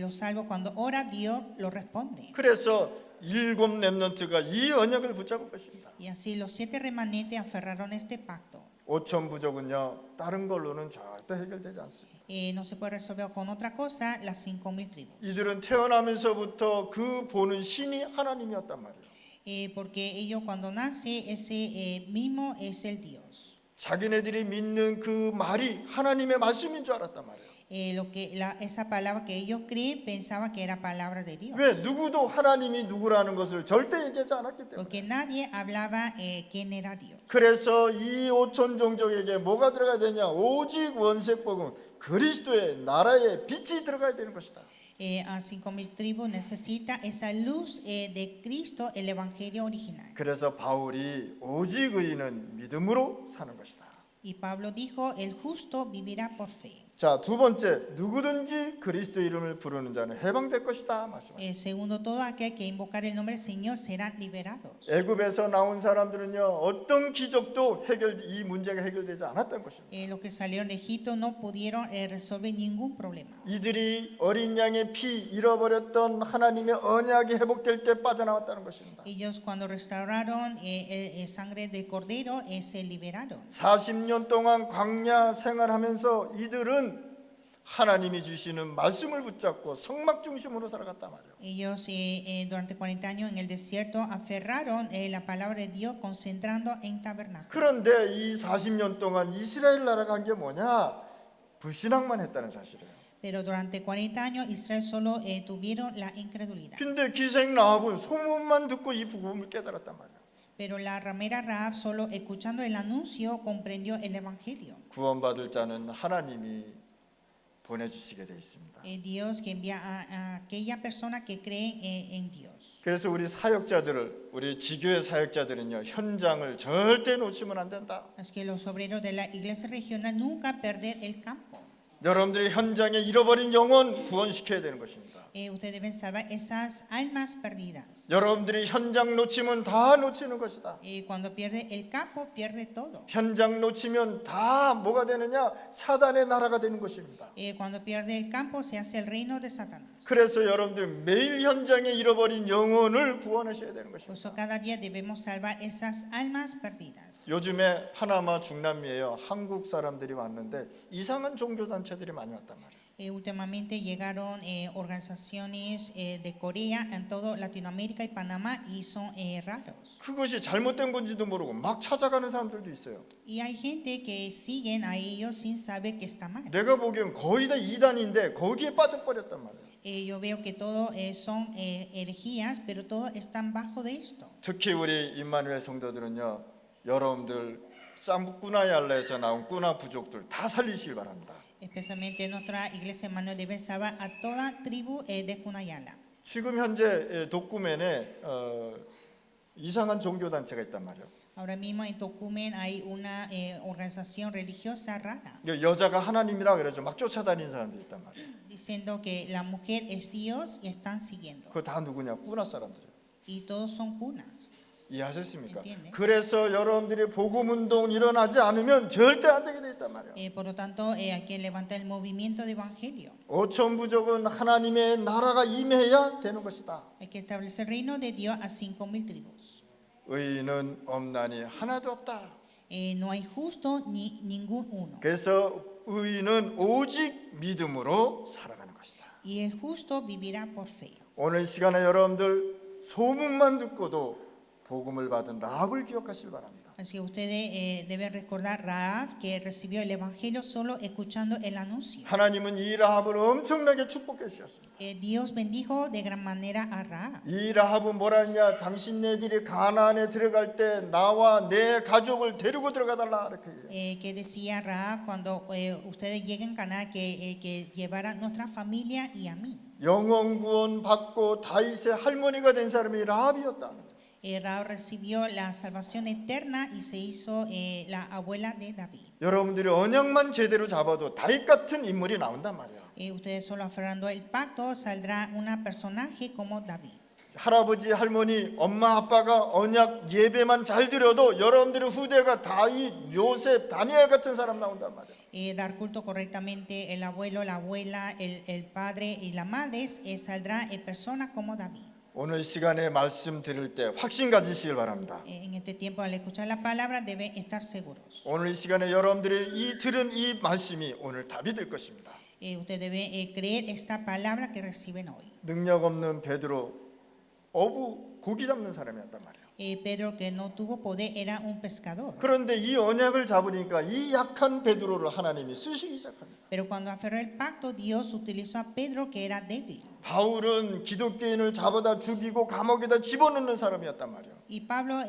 Los salvos, cuando ora, Dios lo responde. 그래서 7 렘넌트가 이 언약을 붙잡을 것입니다. Y así los 7 remanentes aferraron este pacto. 5천 부족은요 다른 걸로는 절대 해결되지 않습니다. No se puede resolver con otra cosa las 5,000 tribus. 이들은 태어나면서부터 그 보는 신이 하나님이었단 말이에요. Porque ellos cuando nace ese mismo es el Dios. 자기네들이 믿는 그 말이 하나님의 말씀인 줄 알았단 말이에요. Esa palabra que ellos creen pensaba que era palabra de Dios. 왜? 누구도 하나님이 누구라는 것을 절대 얘기하지 않았기 때문에. Porque nadie hablaba quién era Dios. 그래서 이 5천 종족에게 뭐가 들어가야 되냐? 오직 원색 복음, 그리스도의 나라의 빛이 들어가야 되는 것이다. A 5,000 tribus necesita esa luz de Cristo, el evangelio original. 그래서 바울이 오직 의인은 믿음으로 사는 것이다. Y Pablo dijo: el justo vivirá por fe. 자, 두 번째, 누구든지 그리스도 이름을 부르는 자는 해방될 것이다 말씀하셨습니다. Segundo, todo aquel que invocar el nombre del Señor serán liberados. 애굽에서 나온 사람들은요 어떤 기적도 이 문제가 해결되지 않았던 것입니다. Los que salieron de Egipto no pudieron resolver ningún problema. 이들이 어린 양의 피 잃어버렸던 하나님의 언약이 회복될 때 빠져나왔다는 것입니다. Ellos cuando restauraron sangre del cordero se liberaron. 40년 동안 광야 생활하면서 이들은 하나님이 주시는 말씀을 붙잡고 성막 중심으로 살아갔단 말이에요. Ellos durante 40 años en el desierto aferraron la palabra de Dios concentrando en tabernáculo. 그런데 이 40년 동안 이스라엘 나라가 한 게 뭐냐? 불신앙만 했다는 사실이에요. Pero durante 40 años Israel solo tuvieron la incredulidad. 근데 기생 라합은 소문만 듣고 이 복음을 깨달았단 말이에요. Pero la ramera Rahab solo escuchando el anuncio comprendió el evangelio. 구원받을 자는 하나님이 보내주시게 돼 있습니다. Dios que envía a aquella persona que cree en Dios. 그래서 우리 사역자들을, 우리 지교회 사역자들은요, 현장을 절대 놓치면 안 된다. Así que los obreros de la iglesia regional nunca perder el campo. 여러분들이 현장에 잃어버린 영혼 구원시켜야 되는 것입니다. Ustedes deben salvar esas almas perdidas. 여러분들이 현장 놓치면 다 놓치는 것이다. Cuando pierde el campo, pierde todo. 현장 놓치면 다 뭐가 되느냐? 사단의 나라가 되는 것입니다. Cuando pierde el campo, se hace el reino de Satanás. 그래서 여러분들 매일 현장에 잃어버린 영혼을 구원하셔야 되는 Por eso 것입니다. cada día debemos salvar esas almas perdidas. 요즘에 파나마 중남미에요, 한국 사람들이 왔는데 이상한 종교 단체들이 많이 왔단 말이에요. Últimamente llegaron organizaciones de Corea en todo Latinoamérica y Panamá y son raros. 그것이 잘못된 건지도 모르고 막 찾아가는 사람들도 있어요. Y hay gente que siguen a ellos sin saber que está mal. 내가 보기엔 거의 다 이단인데 거기에 빠져버렸단 말이에요. Yo veo que todo son herejías, pero todos están bajo de esto. 특히 우리 임마누엘 성도들은요, 여러분들 꾸나얄라에서 나온 꾸나 부족들 다 살리시길 바랍니다. Especialmente nuestra iglesia hermano debe salvar a toda tribu de Cunayala. 지금 현재 독구멘에 이상한 종교 단체가 있단 말이에요. Ahora mismo en Tocumen hay una organización religiosa rara, 여자가 하나님이라 그래서 막 쫓아다니는 사람들이 있단 말이에요. diciendo que la mujer es Dios y están siguiendo. 그거 다 누구냐? 꾸나 사람들이에요. Y todos son cunas. 이해하셨습니까? entiende? 그래서 여러분들이 복음 운동 일어나지 않으면 절대 안 되게 돼 있단 말이에요. Por lo tanto, hay que levantar el movimiento de evangelio. 5천 부족은 하나님의 나라가 임해야 되는 것이다. Hay que establecer el reino de Dios a 5,000 tribus. 의인은 없나니 하나도 없다. No hay justo ni ningún uno. 그래서 의인은 오직 믿음으로 살아가는 것이다. Y el justo vivirá por fe. 오늘 시간에 여러분들 소문만 듣고도 복음을 받은 라합을 기억하시길 바랍니다. Así que ustedes deben recordar Rahab, que recibió el evangelio solo escuchando el anuncio. 하나님은 이 라합을 엄청나게 축복해 주셨습니다. Dios bendijo de gran manera a Rahab. 이 라합은 뭐라 했냐? 당신네들이 가나안에 들어갈 때 나와 내 가족을 데리고 들어가 달라 이렇게 얘기해요. Que decía Rahab cuando ustedes lleguen a Canaán que llevara nuestra familia y a mí. 영원 구원 받고 다윗의 할머니가 된 사람이 라합이었다. Rahab recibió la salvación eterna y se hizo la abuela de David. 여러분들이 언약만 제대로 잡아도 다윗 같은 인물이 나온단 말이야. Ustedes solo aferrando el pacto saldrá un personaje como David. 할아버지, 할머니, 엄마, 아빠가 언약 예배만 잘 드려도 여러분들의 후대가 다윗, 요셉, 다니엘 같은 사람 나온단 말이야. Dar culto correctamente el abuelo, la abuela, el padre y la madre, saldrá persona como David. 오늘 시간에 말씀 들을 때 확신 가지시길 바랍니다. En este tiempo al escuchar la palabra deben estar seguros. 오늘 시간에 여러분들이 들은 이 말씀이 오늘 답이 될 것입니다. Usted debe creer esta palabra que reciben hoy. 능력 없는 베드로 어부 고기 잡는 사람이었단 말이에요. Pedro, que no tuvo poder, era un pescador. 그런데 이 언약을 잡으니까 이 약한 베드로를 하나님이 쓰시기 시작합니다. Pero cuando aferró el pacto, Dios utilizó a Pedro, que era débil. 바울은 기독교인을 잡아다 죽이고 감옥에다 집어넣는 사람이었단 말이에요. Y Pablo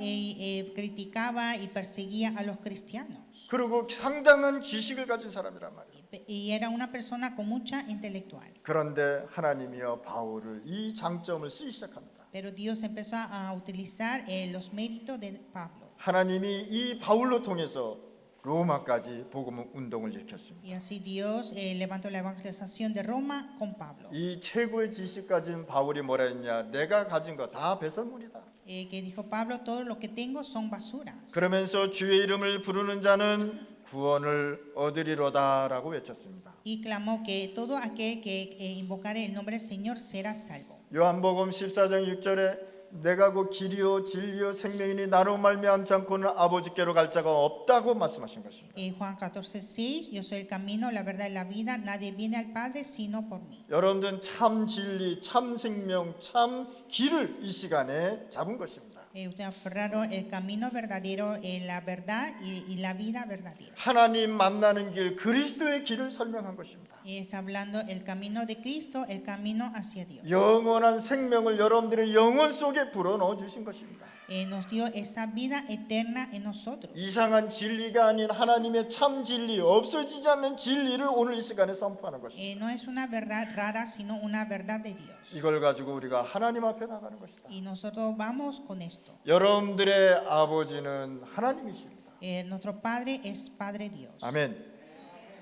criticaba y perseguía a los cristianos. 그리고 상당한 지식을 가진 사람이란 말이에요. Y era una persona con mucha intelectual. 그런데 하나님이여 바울을 이 장점을 쓰기 시작합니다. Pero Dios empezó a utilizar los méritos de Pablo. 하나님이 이 바울로 통해서 로마까지 복음 운동을 일으켰습니다. Y así Dios levantó la evangelización de Roma con Pablo. 이 최고의 지식 가진 바울이 뭐라 했냐? 내가 가진 거 다 배설물이다. Que dijo Pablo, todo lo que tengo son basuras. 그러면서 주의 이름을 부르는 자는 구원을 얻으리로다라고 외쳤습니다. Y clamó que todo aquel que invocare el nombre del Señor será salvo. 요한복음 14장 6절에 내가 곧 길이요 진리요 생명이니 나로 말미암지 않고는 아버지께로 갈 자가 없다고 말씀하신 것입니다. Juan 14:6, yo soy el camino, la verdad y la vida, nadie viene al Padre sino por mí. 여러분들은 참 진리, 참 생명, 참 길을 이 시간에 잡은 것입니다. Ustedes aferraron el camino verdadero, la verdad y la vida verdadera. 하나님 만나는 길, 그리스도의 길을 설명한 것입니다. Está hablando el camino de Cristo, el camino hacia Dios. 영원한 생명을 여러분들의 영혼 속에 불어넣어 주신 것입니다. nos dio esa vida eterna en nosotros. 이상한 진리가 아닌 하나님의 참 진리, 없어지지 않는 진리를 오늘 이 시간에 선포하는 것입니다. No es una verdad rara, sino una verdad de Dios. 이걸 가지고 우리가 하나님 앞에 나가는 것이다. Y nosotros vamos con esto. 여러분들의 아버지는 하나님이십니다. Nuestro Padre es Padre Dios. 아멘.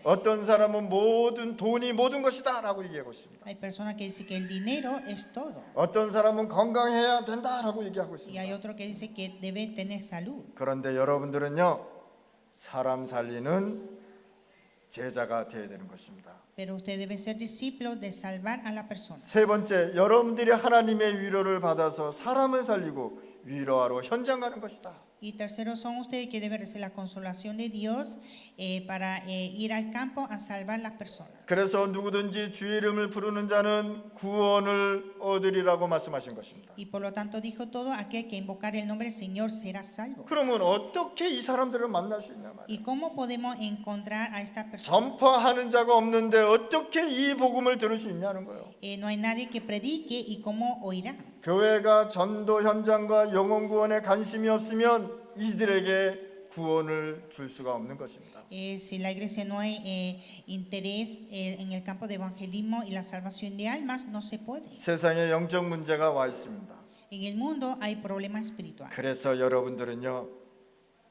어떤 사람은 모든 돈이 모든 것이다 라고 얘기하고 있습니다. Hay personas que dicen que el dinero es todo. 어떤 사람은 건강해야 된다라고 얘기하고 Y hay 있습니다. otro que dice que debe tener salud. 그런데 여러분들은요, 사람 살리는 제자가 되어야 되는 것입니다. Pero usted debe ser discípulo de salvar a la persona. 세 번째, 여러분들이 하나님의 위로를 받아서 사람을 살리고 위로하러 현장 가는 것이다. Y tercero, son ustedes que deben recibir la consolación de Dios para ir al campo a salvar las personas. 그래서 누구든지 주의 이름을 부르는 자는 구원을 얻으리라고 말씀하신 것입니다. Y por lo tanto dijo todo aquel que invocar el nombre del Señor será salvo. 그러면 어떻게 이 사람들을 만날 수 있냐 말이에요. ¿Y cómo podemos encontrar a estas personas? 전파하는 자가 없는데 어떻게 이 복음을 들을 수 있냐는 거예요. No hay nadie que predique y cómo oirán. 교회가 전도 현장과 영혼 구원에 관심이 없으면 이들에게 구원을 줄 수가 없는 것입니다. Si la iglesia no hay interés en el campo de evangelismo y la salvación de almas, no se puede. 세상에 영적 문제가 와 있습니다. En el mundo hay problemas espirituales. 그래서 여러분들은요,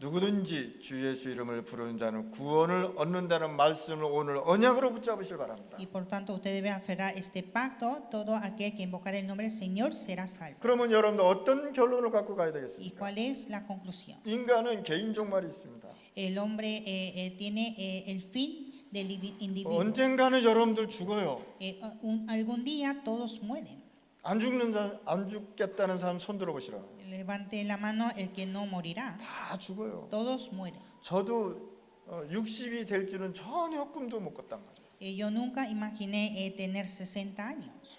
누구든지 주 예수 이름을 부르는 자는 구원을 얻는다는 말씀을 오늘 언약으로 붙잡으시길 바랍니다. Y por tanto usted debe aferrar este pacto, todo aquel que invocar el nombre del Señor será salvo. 그러면 여러분들 어떤 결론을 갖고 가야 ¿Y 되겠습니까? cuál es la conclusión? 인간은 개인 종말이 있습니다. El hombre tiene el fin del individuo. 언젠가는 여러분들 죽어요. Algún día todos mueren. 안 죽겠다는 사람 손 들어보시라. Levante la mano el que no morirá. 다 죽어요. Todos mueren. 저도 60이 될 줄은 전혀 꿈도 못 꿨단 말이에요. Yo nunca imaginé tener 60 años.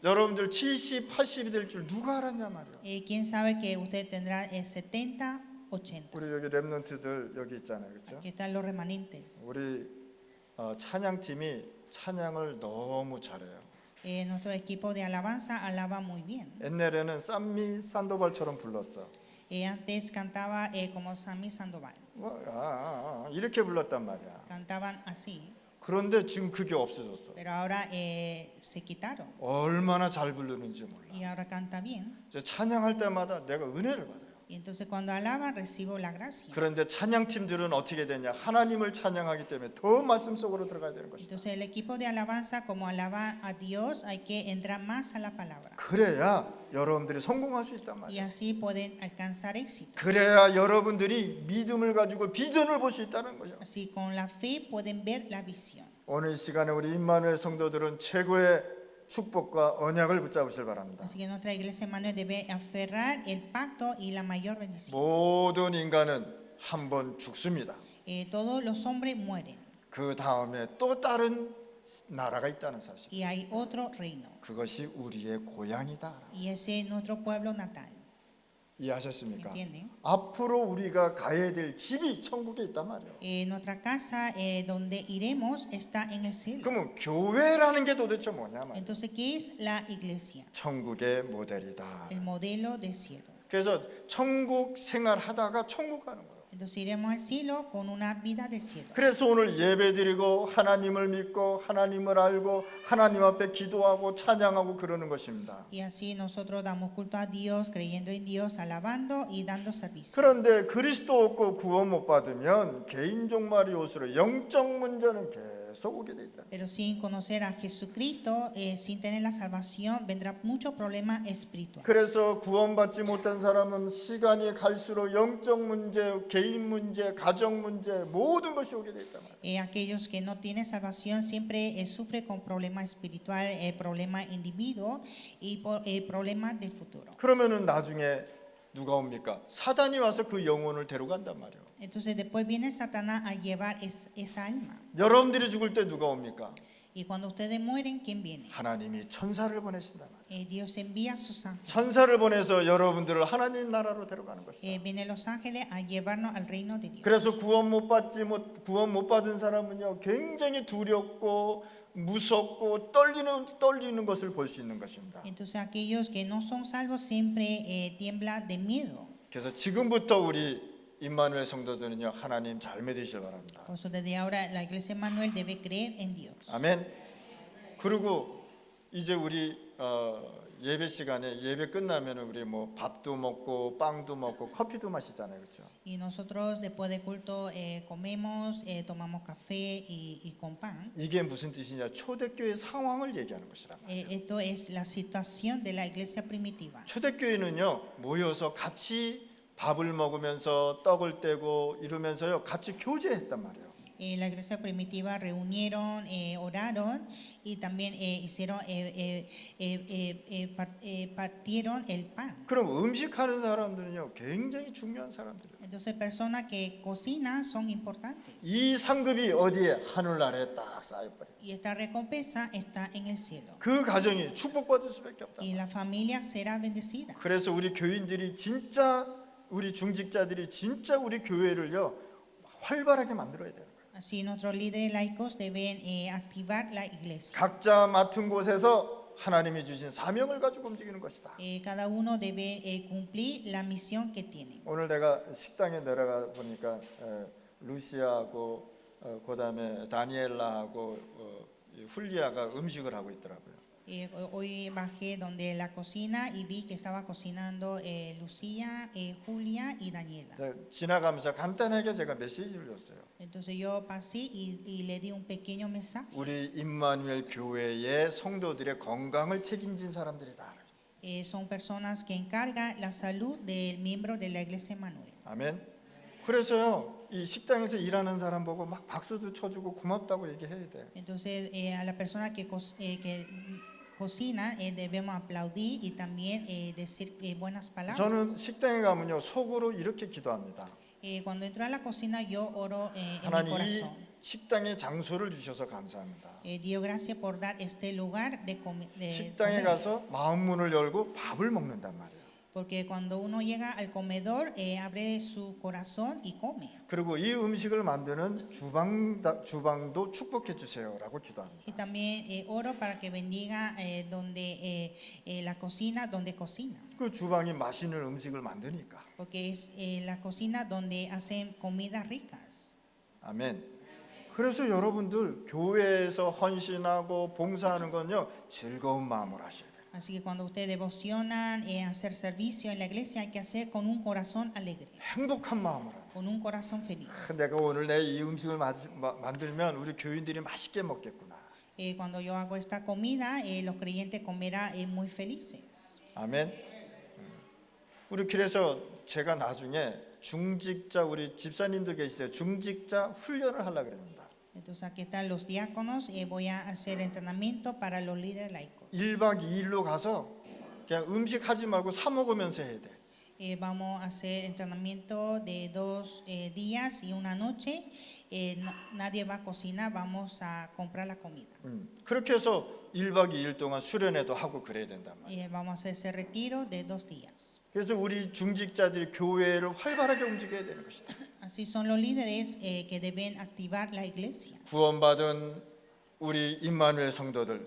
여러분들 70, 80이 될 줄 누가 알았냐 말이에요. ¿Quién sabe que usted tendrá 70, 80? 우리 여기 랩런트들 여기 있잖아요, 그렇죠? Aquí están los remanentes. 우리 찬양팀이 찬양을 너무 잘해요. Nuestro equipo de alabanza alaba muy bien. 옛날에는 쌈미 산도발처럼 불렀어. Antes cantaba como Sammy Sandoval. 이렇게 불렀단 말이야. Cantaban así, 그런데 지금 그게 없어졌어. pero ahora se quitaron. 얼마나 잘 부르는지 몰라. Y ahora canta bien. 이제 찬양할 때마다 내가 은혜를 받아요. Y entonces cuando alaban recibo la gracia. 그런데 찬양팀들은 어떻게 되냐? 하나님을 찬양하기 때문에 더 말씀 속으로 들어가야 되는 것이다. Entonces el equipo de alabanza, como alaba a Dios, hay que entrar más a la palabra. 그래야 여러분들이 성공할 수 있단 Y 말이야. así pueden alcanzar éxito. 그래야 여러분들이 믿음을 가지고 비전을 볼 수 있다는 거예요. Así con la fe pueden ver la visión. 오늘 이 시간에 우리 임마누엘 성도들은 최고의 축복과 언약을 붙잡으실 바랍니다. Así que nuestra iglesia Emmanuel debe aferrar el pacto y la mayor bendición. 모든 인간은 한 번 죽습니다. Todos los hombres mueren 그 다음에 또 다른 나라가 있다는 사실. y hay otro reino. 그것이 우리의 고향이다. Y ese es nuestro pueblo natal. 이해하셨습니까? ¿Entienden? 앞으로 우리가 가야 될 집이 천국에 있단 말이에요. Nuestra casa donde iremos está en el cielo. 그러면 교회라는 게 도대체 뭐냐 말이에요. Entonces, ¿qué es la iglesia? 천국의 모델이다. El modelo del cielo. 그래서 천국 생활하다가 천국 가는 거예요. Entonces iremos al cielo con una vida del cielo. 그래서 오늘 예배드리고 하나님을 믿고 하나님을 알고 하나님 앞에 기도하고 찬양하고 그러는 것입니다. Y así nosotros damos culto a Dios, creyendo en Dios, alabando y dando servicio. 그런데 그리스도 없고 구원 못 받으면 개인 종말이 옷으로 영적 문제는 계속 오게 돼 있다. Pero sin conocer a Jesucristo, sin tener la salvación, vendrá mucho problema espiritual. 그래서 구원받지 못한 사람은 시간이 갈수록 영적 문제, 개인 문제, 가정 문제 모든 것이 오게 돼 있단 말이에요. Aquellos que no tienen salvación siempre sufren con problemas espiritual, problemas individuo y problemas del futuro. 그러면은 나중에 누가 옵니까? 사단이 와서 그 영혼을 데려간단 말이에요. Entonces después viene Satanás a llevar esa alma. 여러분들이 죽을 때 누가 옵니까? Y cuando ustedes mueren, ¿quién viene? 하나님이 천사를 보내신단 말이에요. Dios envía a sus ángeles. 천사를 보내서 여러분들을 하나님 나라로 데려가는 것이다. Vienen los ángeles a llevarnos al reino de Dios. 그래서 구원 못 받은 사람은요 굉장히 두렵고 무섭고 떨리는 것을 볼 수 있는 것입니다. Entonces aquellos que no son salvos siempre tiemblan de miedo. 그래서 지금부터 우리 임마누엘 성도들은요 하나님 잘 믿으시길 바랍니다. Por eso desde ahora la iglesia Emmanuel debe creer en Dios. 아멘. 그리고 이제 우리 예배 시간에 예배 끝나면 우리 뭐 밥도 먹고 빵도 먹고 커피도 마시잖아요, 그렇죠? Y nosotros después del culto comemos, tomamos café y con pan. 이게 무슨 뜻이냐? 초대교회 상황을 얘기하는 것이란 말이에요. Esto es la situación de la iglesia primitiva. 초대교회는요 모여서 같이 밥을 먹으면서 떡을 떼고 이러면서요 같이 교제했단 말이에요. La iglesia primitiva reunieron, oraron y también hicieron, partieron el pan. 그럼 음식하는 사람들은요 굉장히 중요한 사람들이에요. Entonces personas que cocinan son importantes. 이 상급이 어디에? 하늘나라에 딱 쌓여버려요. Y esta recompensa está en el cielo. 그 가정이 축복받을 수밖에 없다. Y la familia será bendecida. 그래서 우리 교인들이 진짜 우리 중직자들이 진짜 우리 교회를요 활발하게 만들어야 돼요. Así nuestros líderes laicos deben activar la iglesia. 각자 맡은 곳에서 하나님이 주신 사명을 가지고 움직이는 것이다. Cada uno debe cumplir la misión que tiene. 오늘 내가 식당에 내려가 보니까 루시아하고 그다음에 다니엘라하고 훌리아가 음식을 하고 있더라고요. Hoy bajé donde la cocina y vi que estaba cocinando Lucía, Julia y Daniela. 지나가면서 간단하게 제가 메시지를 줬어요. Entonces yo pasé y le di un pequeño mensaje. 우리 임마누엘 교회의 성도들의 건강을 책임진 사람들이다. Son personas que encargan la salud del miembro de la iglesia Emmanuel. 아멘. 그래서요 이 식당에서 일하는 사람 보고 막 박수도 쳐주고 고맙다고 얘기해야 돼. Entonces a la persona que cocina debemos aplaudir y también decir buenas palabras. 저는 식당에 가면요 속으로 이렇게 기도합니다. Cuando entro a la cocina yo oro en mi 하나님 이 corazón. 식당에 장소를 주셔서 감사합니다. Dios gracias por dar este lugar de 식당에 comer. 가서 마음 문을 열고 밥을 먹는단 말이에요. Porque cuando uno llega al comedor abre su corazón y come. 그리고 이 음식을 만드는 주방도 축복해 주세요라고 Y 기도합니다. también oro para que bendiga donde la cocina donde cocina. 그 주방이 맛있는 음식을 만드니까. Porque es la cocina donde hacen comidas ricas. 아멘. 그래서 여러분들 교회에서 헌신하고 봉사하는 건요 즐거운 마음으로 하셔야 돼요. Así que cuando ustedes devocionan hacer servicio en la iglesia hay que hacer con un corazón alegre, 행복한 마음으로. con un corazón feliz. 내가 오늘 내 이 음식을 만들면 우리 교인들이 맛있게 먹겠구나. Cuando yo hago esta comida, los creyentes comerán muy felices. 아멘. 우리 그래서 제가 나중에 중직자 우리 집사님들 계시죠. 중직자 훈련을 하려고 그럽니다. Entonces aquí están los diáconos. Voy a hacer entrenamiento para los líderes laicos. 1박 2일로 가서 그냥 음식 하지 말고 사 먹으면서 해야 돼. Vamos a hacer entrenamiento de 2 días y una noche. Nadie va a cocinar, vamos a comprar la comida. 그렇게 해서 1박 2일 동안 수련회도 하고 그래야 된단 말이야. Vamos a hacer ese retiro de 2 días. 그래서 우리 중직자들이 교회를 활발하게 움직여야 되는 것이다. Así son los líderes que deben activar la iglesia. 구원받은 우리 임마누엘 성도들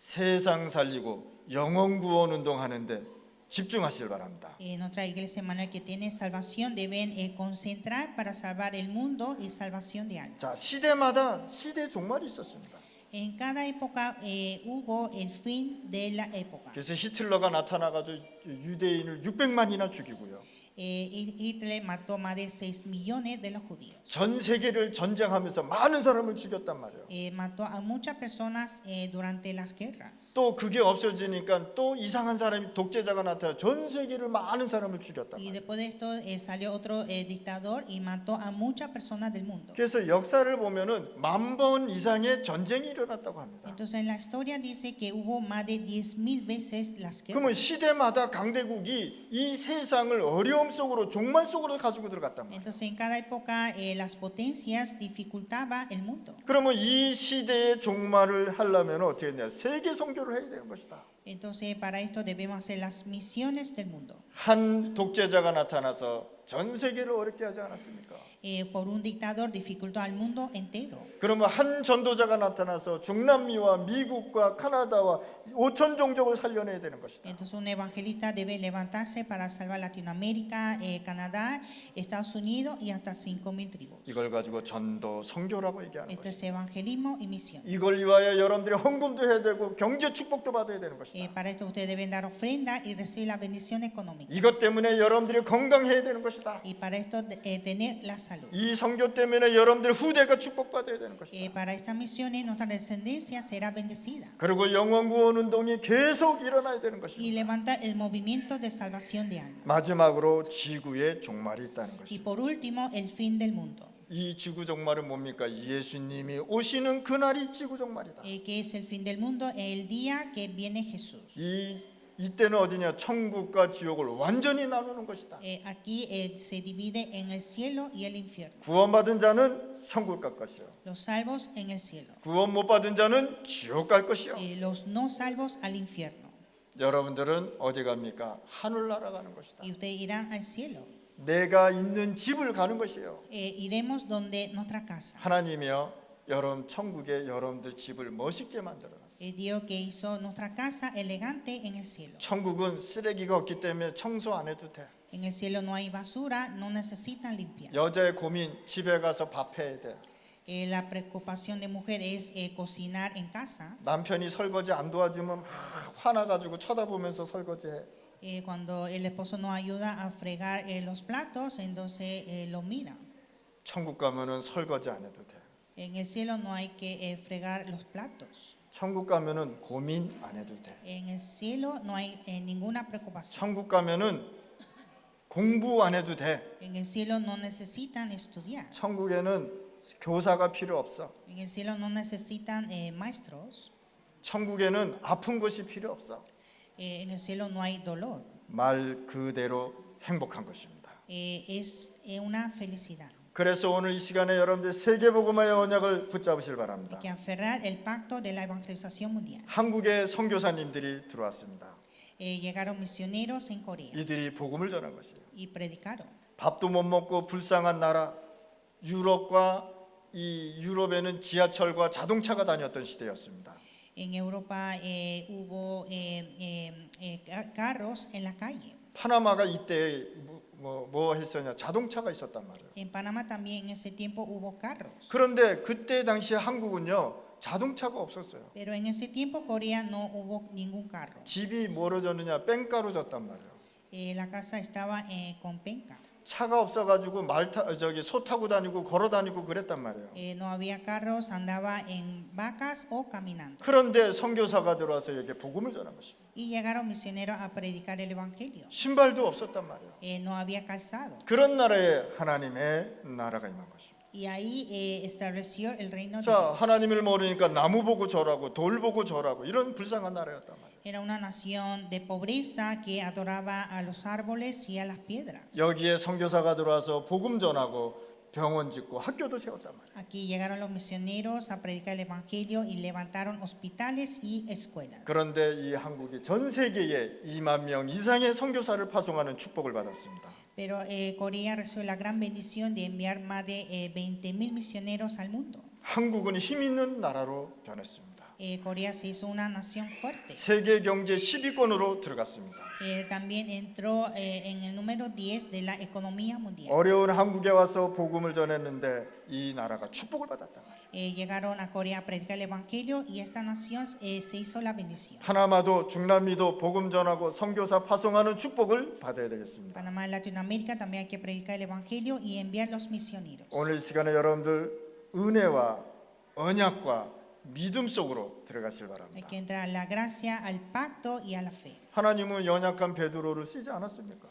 세상 살리고 영혼 구원 운동하는데 집중하시길 바랍니다. Nuestra iglesia Emmanuel que tiene salvación deben concentrar para salvar el mundo y salvación de almas. 자, 시대마다 시대 종말이 있었습니다. En cada época hubo el fin de la época. 그래서 히틀러가 나타나가지고 유대인을 600만이나 죽이고요. Hitler mató más de 6 millones de los judíos. 전 세계를 전쟁하면서 많은 사람을 죽였단 말이에요. Mató a muchas personas durante las guerras. 또 그게 없어지니까 또 이상한 사람이 독재자가 나타나 전 세계를 많은 사람을 죽였단 Y 말이에요. después de esto salió otro dictador y mató a muchas personas del mundo. 그래서 역사를 보면은 10,000번 이상의 전쟁이 일어났다고 합니다. Entonces en la historia dice que hubo más de 10,000 veces las guerras. 그러면 시대마다 강대국이 이 세상을 어려운 어려움 속으로 종말 속으로 가지고 들어갔단 말이에요. Entonces en cada época las potencias dificultaba el mundo. 그러면 이 시대의 종말을 하려면 어떻게 했냐? 세계 선교를 해야 되는 것이다. Entonces para esto debemos hacer las misiones del mundo. 한 독재자가 나타나서 전 세계를 어렵게 하지 않았습니까? Por un dictador dificultó al mundo entero. 그러면 한 전도자가 나타나서 중남미와 미국과 카나다와 5천 종족을 살려내야 되는 것이다. Entonces un evangelista debe levantarse para salvar Latinoamérica, Canadá, Estados Unidos y hasta 5.000 tribus. 이걸 가지고 전도 선교라고 얘기하는 Esto 것이다. es evangelismo y misión. 이걸 위하여 여러분들이 헌금도 해야 되고 경제 축복도 받아야 되는 것이다. Para esto ustedes deben dar ofrenda y recibir la bendición económica. 이것 때문에 여러분들이 건강해야 되는 것이다. Y para esto tener la salud. 이 선교 때문에 여러분들의 후대가 축복받아야 되는 것이다. Para estas misiones nuestra descendencia será bendecida. 그리고 영원 구원 운동이 계속 일어나야 되는 Y 것이다. levantar el movimiento de salvación de almas. 마지막으로 지구의 종말이 있다는 Y 것이다. por último, el fin del mundo. 이 지구 종말은 뭡니까? 예수님이 오시는 그날이 지구 종말이다. Que es el fin del mundo, el día que viene Jesús. 이때는 어디냐? 천국과 지옥을 완전히 나누는 것이다. Aquí se divide en el cielo y el infierno. 구원받은 자는 천국 갈 것이요. Los salvos en el cielo. 구원 못 받은 자는 지옥 갈 것이요. Los no salvos al infierno. 여러분들은 어디 갑니까? 하늘나라 가는 것이다. Y ustedes irán al cielo. 내가 있는 집을 가는 것이요. Iremos donde nuestra casa. 하나님이여 여러분 천국에 여러분들 집을 멋있게 만들어놨어요. Dios que hizo nuestra casa elegante en el cielo. 천국은 쓰레기가 없기 때문에 청소 안 해도 돼. En el cielo no hay basura, no necesitan limpiar. 여자의 고민 집에 가서 밥 해야 돼. La preocupación de mujer es cocinar en casa. 남편이 설거지 안 도와주면 화나가지고 쳐다보면서 설거지해. Cuando el esposo no ayuda a fregar los platos, entonces lo mira. 천국 가면은 설거지 안 해도 돼. En el cielo no hay que fregar los platos. 천국 가면은 고민 안 해도 돼. En el cielo no hay ninguna preocupación. 천국 가면은 공부 안 해도 돼. En el cielo no necesitan estudiar. 천국에는 교사가 필요 없어. En el cielo no necesitan maestros. 천국에는 아픈 것이 필요 없어. En el cielo no hay dolor. 말 그대로 행복한 것입니다. Es una felicidad. 그래서 오늘 이 시간에 여러분들 세계복음화의 언약을 붙잡으실 Hay 바랍니다. que aferrar el pacto de la evangelización mundial. 한국의 선교사님들이 들어왔습니다. Llegaron misioneros en Corea 이들이 복음을 전한 것이에요. y predicaron. 밥도 못 먹고 불쌍한 나라 유럽과 이 유럽에는 지하철과 자동차가 다녔던 시대였습니다. En Europa hubo carros en la calle. 파나마가 이때 뭐 했었냐? 자동차가 있었단 말이에요. En Panamá también en ese tiempo hubo carros. 그런데 그때 당시 한국은요 자동차가 없었어요. Pero en ese tiempo Corea no hubo ningún carro. 집이 뭐로 졌느냐? 뺑가로 졌단 말이에요. La casa estaba con penca. 차가 없어가지고 소 타고 다니고 걸어 다니고 그랬단 말이에요. No había carros, andaba en vacas o caminando. 그런데 선교사가 들어와서 여기 복음을 전한 것입니다. Y llegaron misioneros a predicar el evangelio. 신발도 없었단 말이에요. No había calzado. 그런 나라에 하나님의 나라가 임한 것입니다. Y ahí estableció el reino de 자, Dios. 하나님을 모르니까 나무 보고 절하고 돌 보고 절하고 이런 불쌍한 나라였단 말이에요. Era una nación de pobreza que adoraba a los árboles y a las piedras. 여기에 선교사가 들어와서 복음 전하고 병원 짓고 학교도 세웠단 말이에요. Aquí llegaron los misioneros a predicar el evangelio y levantaron hospitales y escuelas. 그런데 이 한국이 전 세계에 2만 명 이상의 선교사를 파송하는 축복을 받았습니다. Pero Corea recibió la gran bendición de enviar más de 20.000 misioneros al mundo. 한국은 힘 있는 나라로 변했습니다. Corea se hizo una nación fuerte. 세계 경제 10위권으로 들어갔습니다. También entró en el número 10 de la economía mundial. 어려운 한국에 와서 복음을 전했는데 이 나라가 축복을 받았단 말이에요. Llegaron a Corea a predicar el evangelio y esta nación se hizo la bendición. 파나마도 중남미도 복음 전하고 선교사 파송하는 축복을 받아야 되겠습니다. Panamá y Latinoamérica también hay que predicar el evangelio y enviar los misioneros. 오늘 이 시간에 여러분들 은혜와 언약과 믿음 속으로 들어가실 Hay 바랍니다. que entrar a la gracia, al pacto y a la fe. 하나님은 연약한 베드로를 쓰지 않았습니까?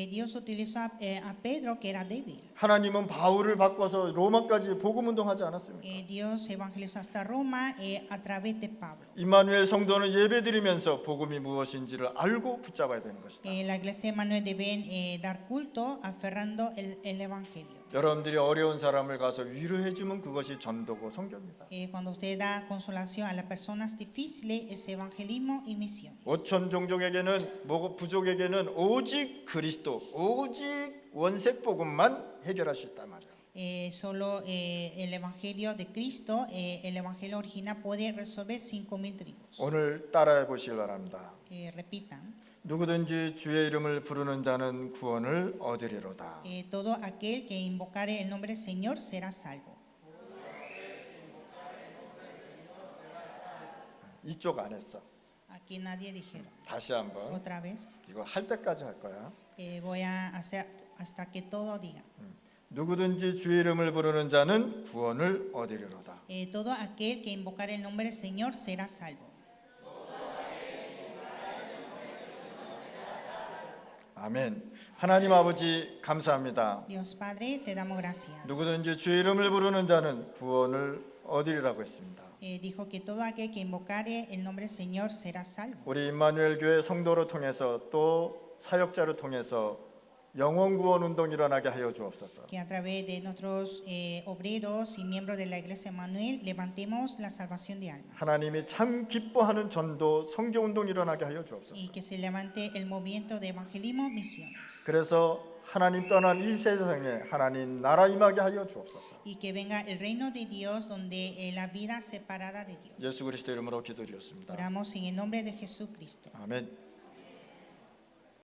Dios utilizó a Pedro, que era débil. 하나님은 바울을 바꿔서 로마까지 복음 운동하지 않았습니까? Dios evangelizó hasta Roma a través de Pablo. 임마누엘 성도는 예배드리면서 복음이 무엇인지를 알고 붙잡아야 되는 것이다. La iglesia de Manuel deben dar culto aferrando el evangelio. 여러분들이 어려운 사람을 가서 위로해 주면 그것이 전도고 선교입니다. Cuando usted da consolación a las personas difíciles, es evangelismo y misión. 오천 종족에게는 부족에게는 오직 그리스도, 오직 원색 복음만 해결할 수 있단 말이야. Solo el evangelio de Cristo, el evangelio original puede resolver 5,000 tribus. 오늘 따라해 보시길 바랍니다. Repitan. 누구든지 주의 이름을 부르는 자는 구원을 얻으리로다. Todo aquel que invocare el nombre del Señor será salvo. 이쪽 안 했어. Aquí nadie dijeron. 다시 한번. Otra vez. 이거 할 때까지 할 거야. Voy a hacer hasta que todo diga. 누구든지 주의 이름을 부르는 자는 구원을 얻으리로다. Todo aquel que invocare el nombre del Señor será salvo. 아멘. 하나님 아버지 감사합니다. Dios Padre, te damos gracias. 누구든지 주의 이름을 부르는 자는 구원을 얻으리라고 했습니다. Dijo que todo aquel que invocare el nombre del Señor será salvo. 우리 임마누엘 교회 성도를 통해서 또 사역자를 통해서 영혼 구원 운동이 일어나게 하여 주옵소서. Que a través de nuestros obreros y miembros de la Iglesia Manuel levantemos la salvación de almas. 하나님이 참 기뻐하는 전도 성교 운동이 일어나게 하여 주옵소서. Y que se levante el movimiento de evangelismo, misiones. 그래서 하나님 떠난 이 세상에 하나님 나라 임하게 하여 주옵소서. Y que venga el reino de Dios donde la vida separada de Dios. 예수 그리스도 이름으로 기도드렸습니다. Oramos en el nombre de Jesucristo. 아멘.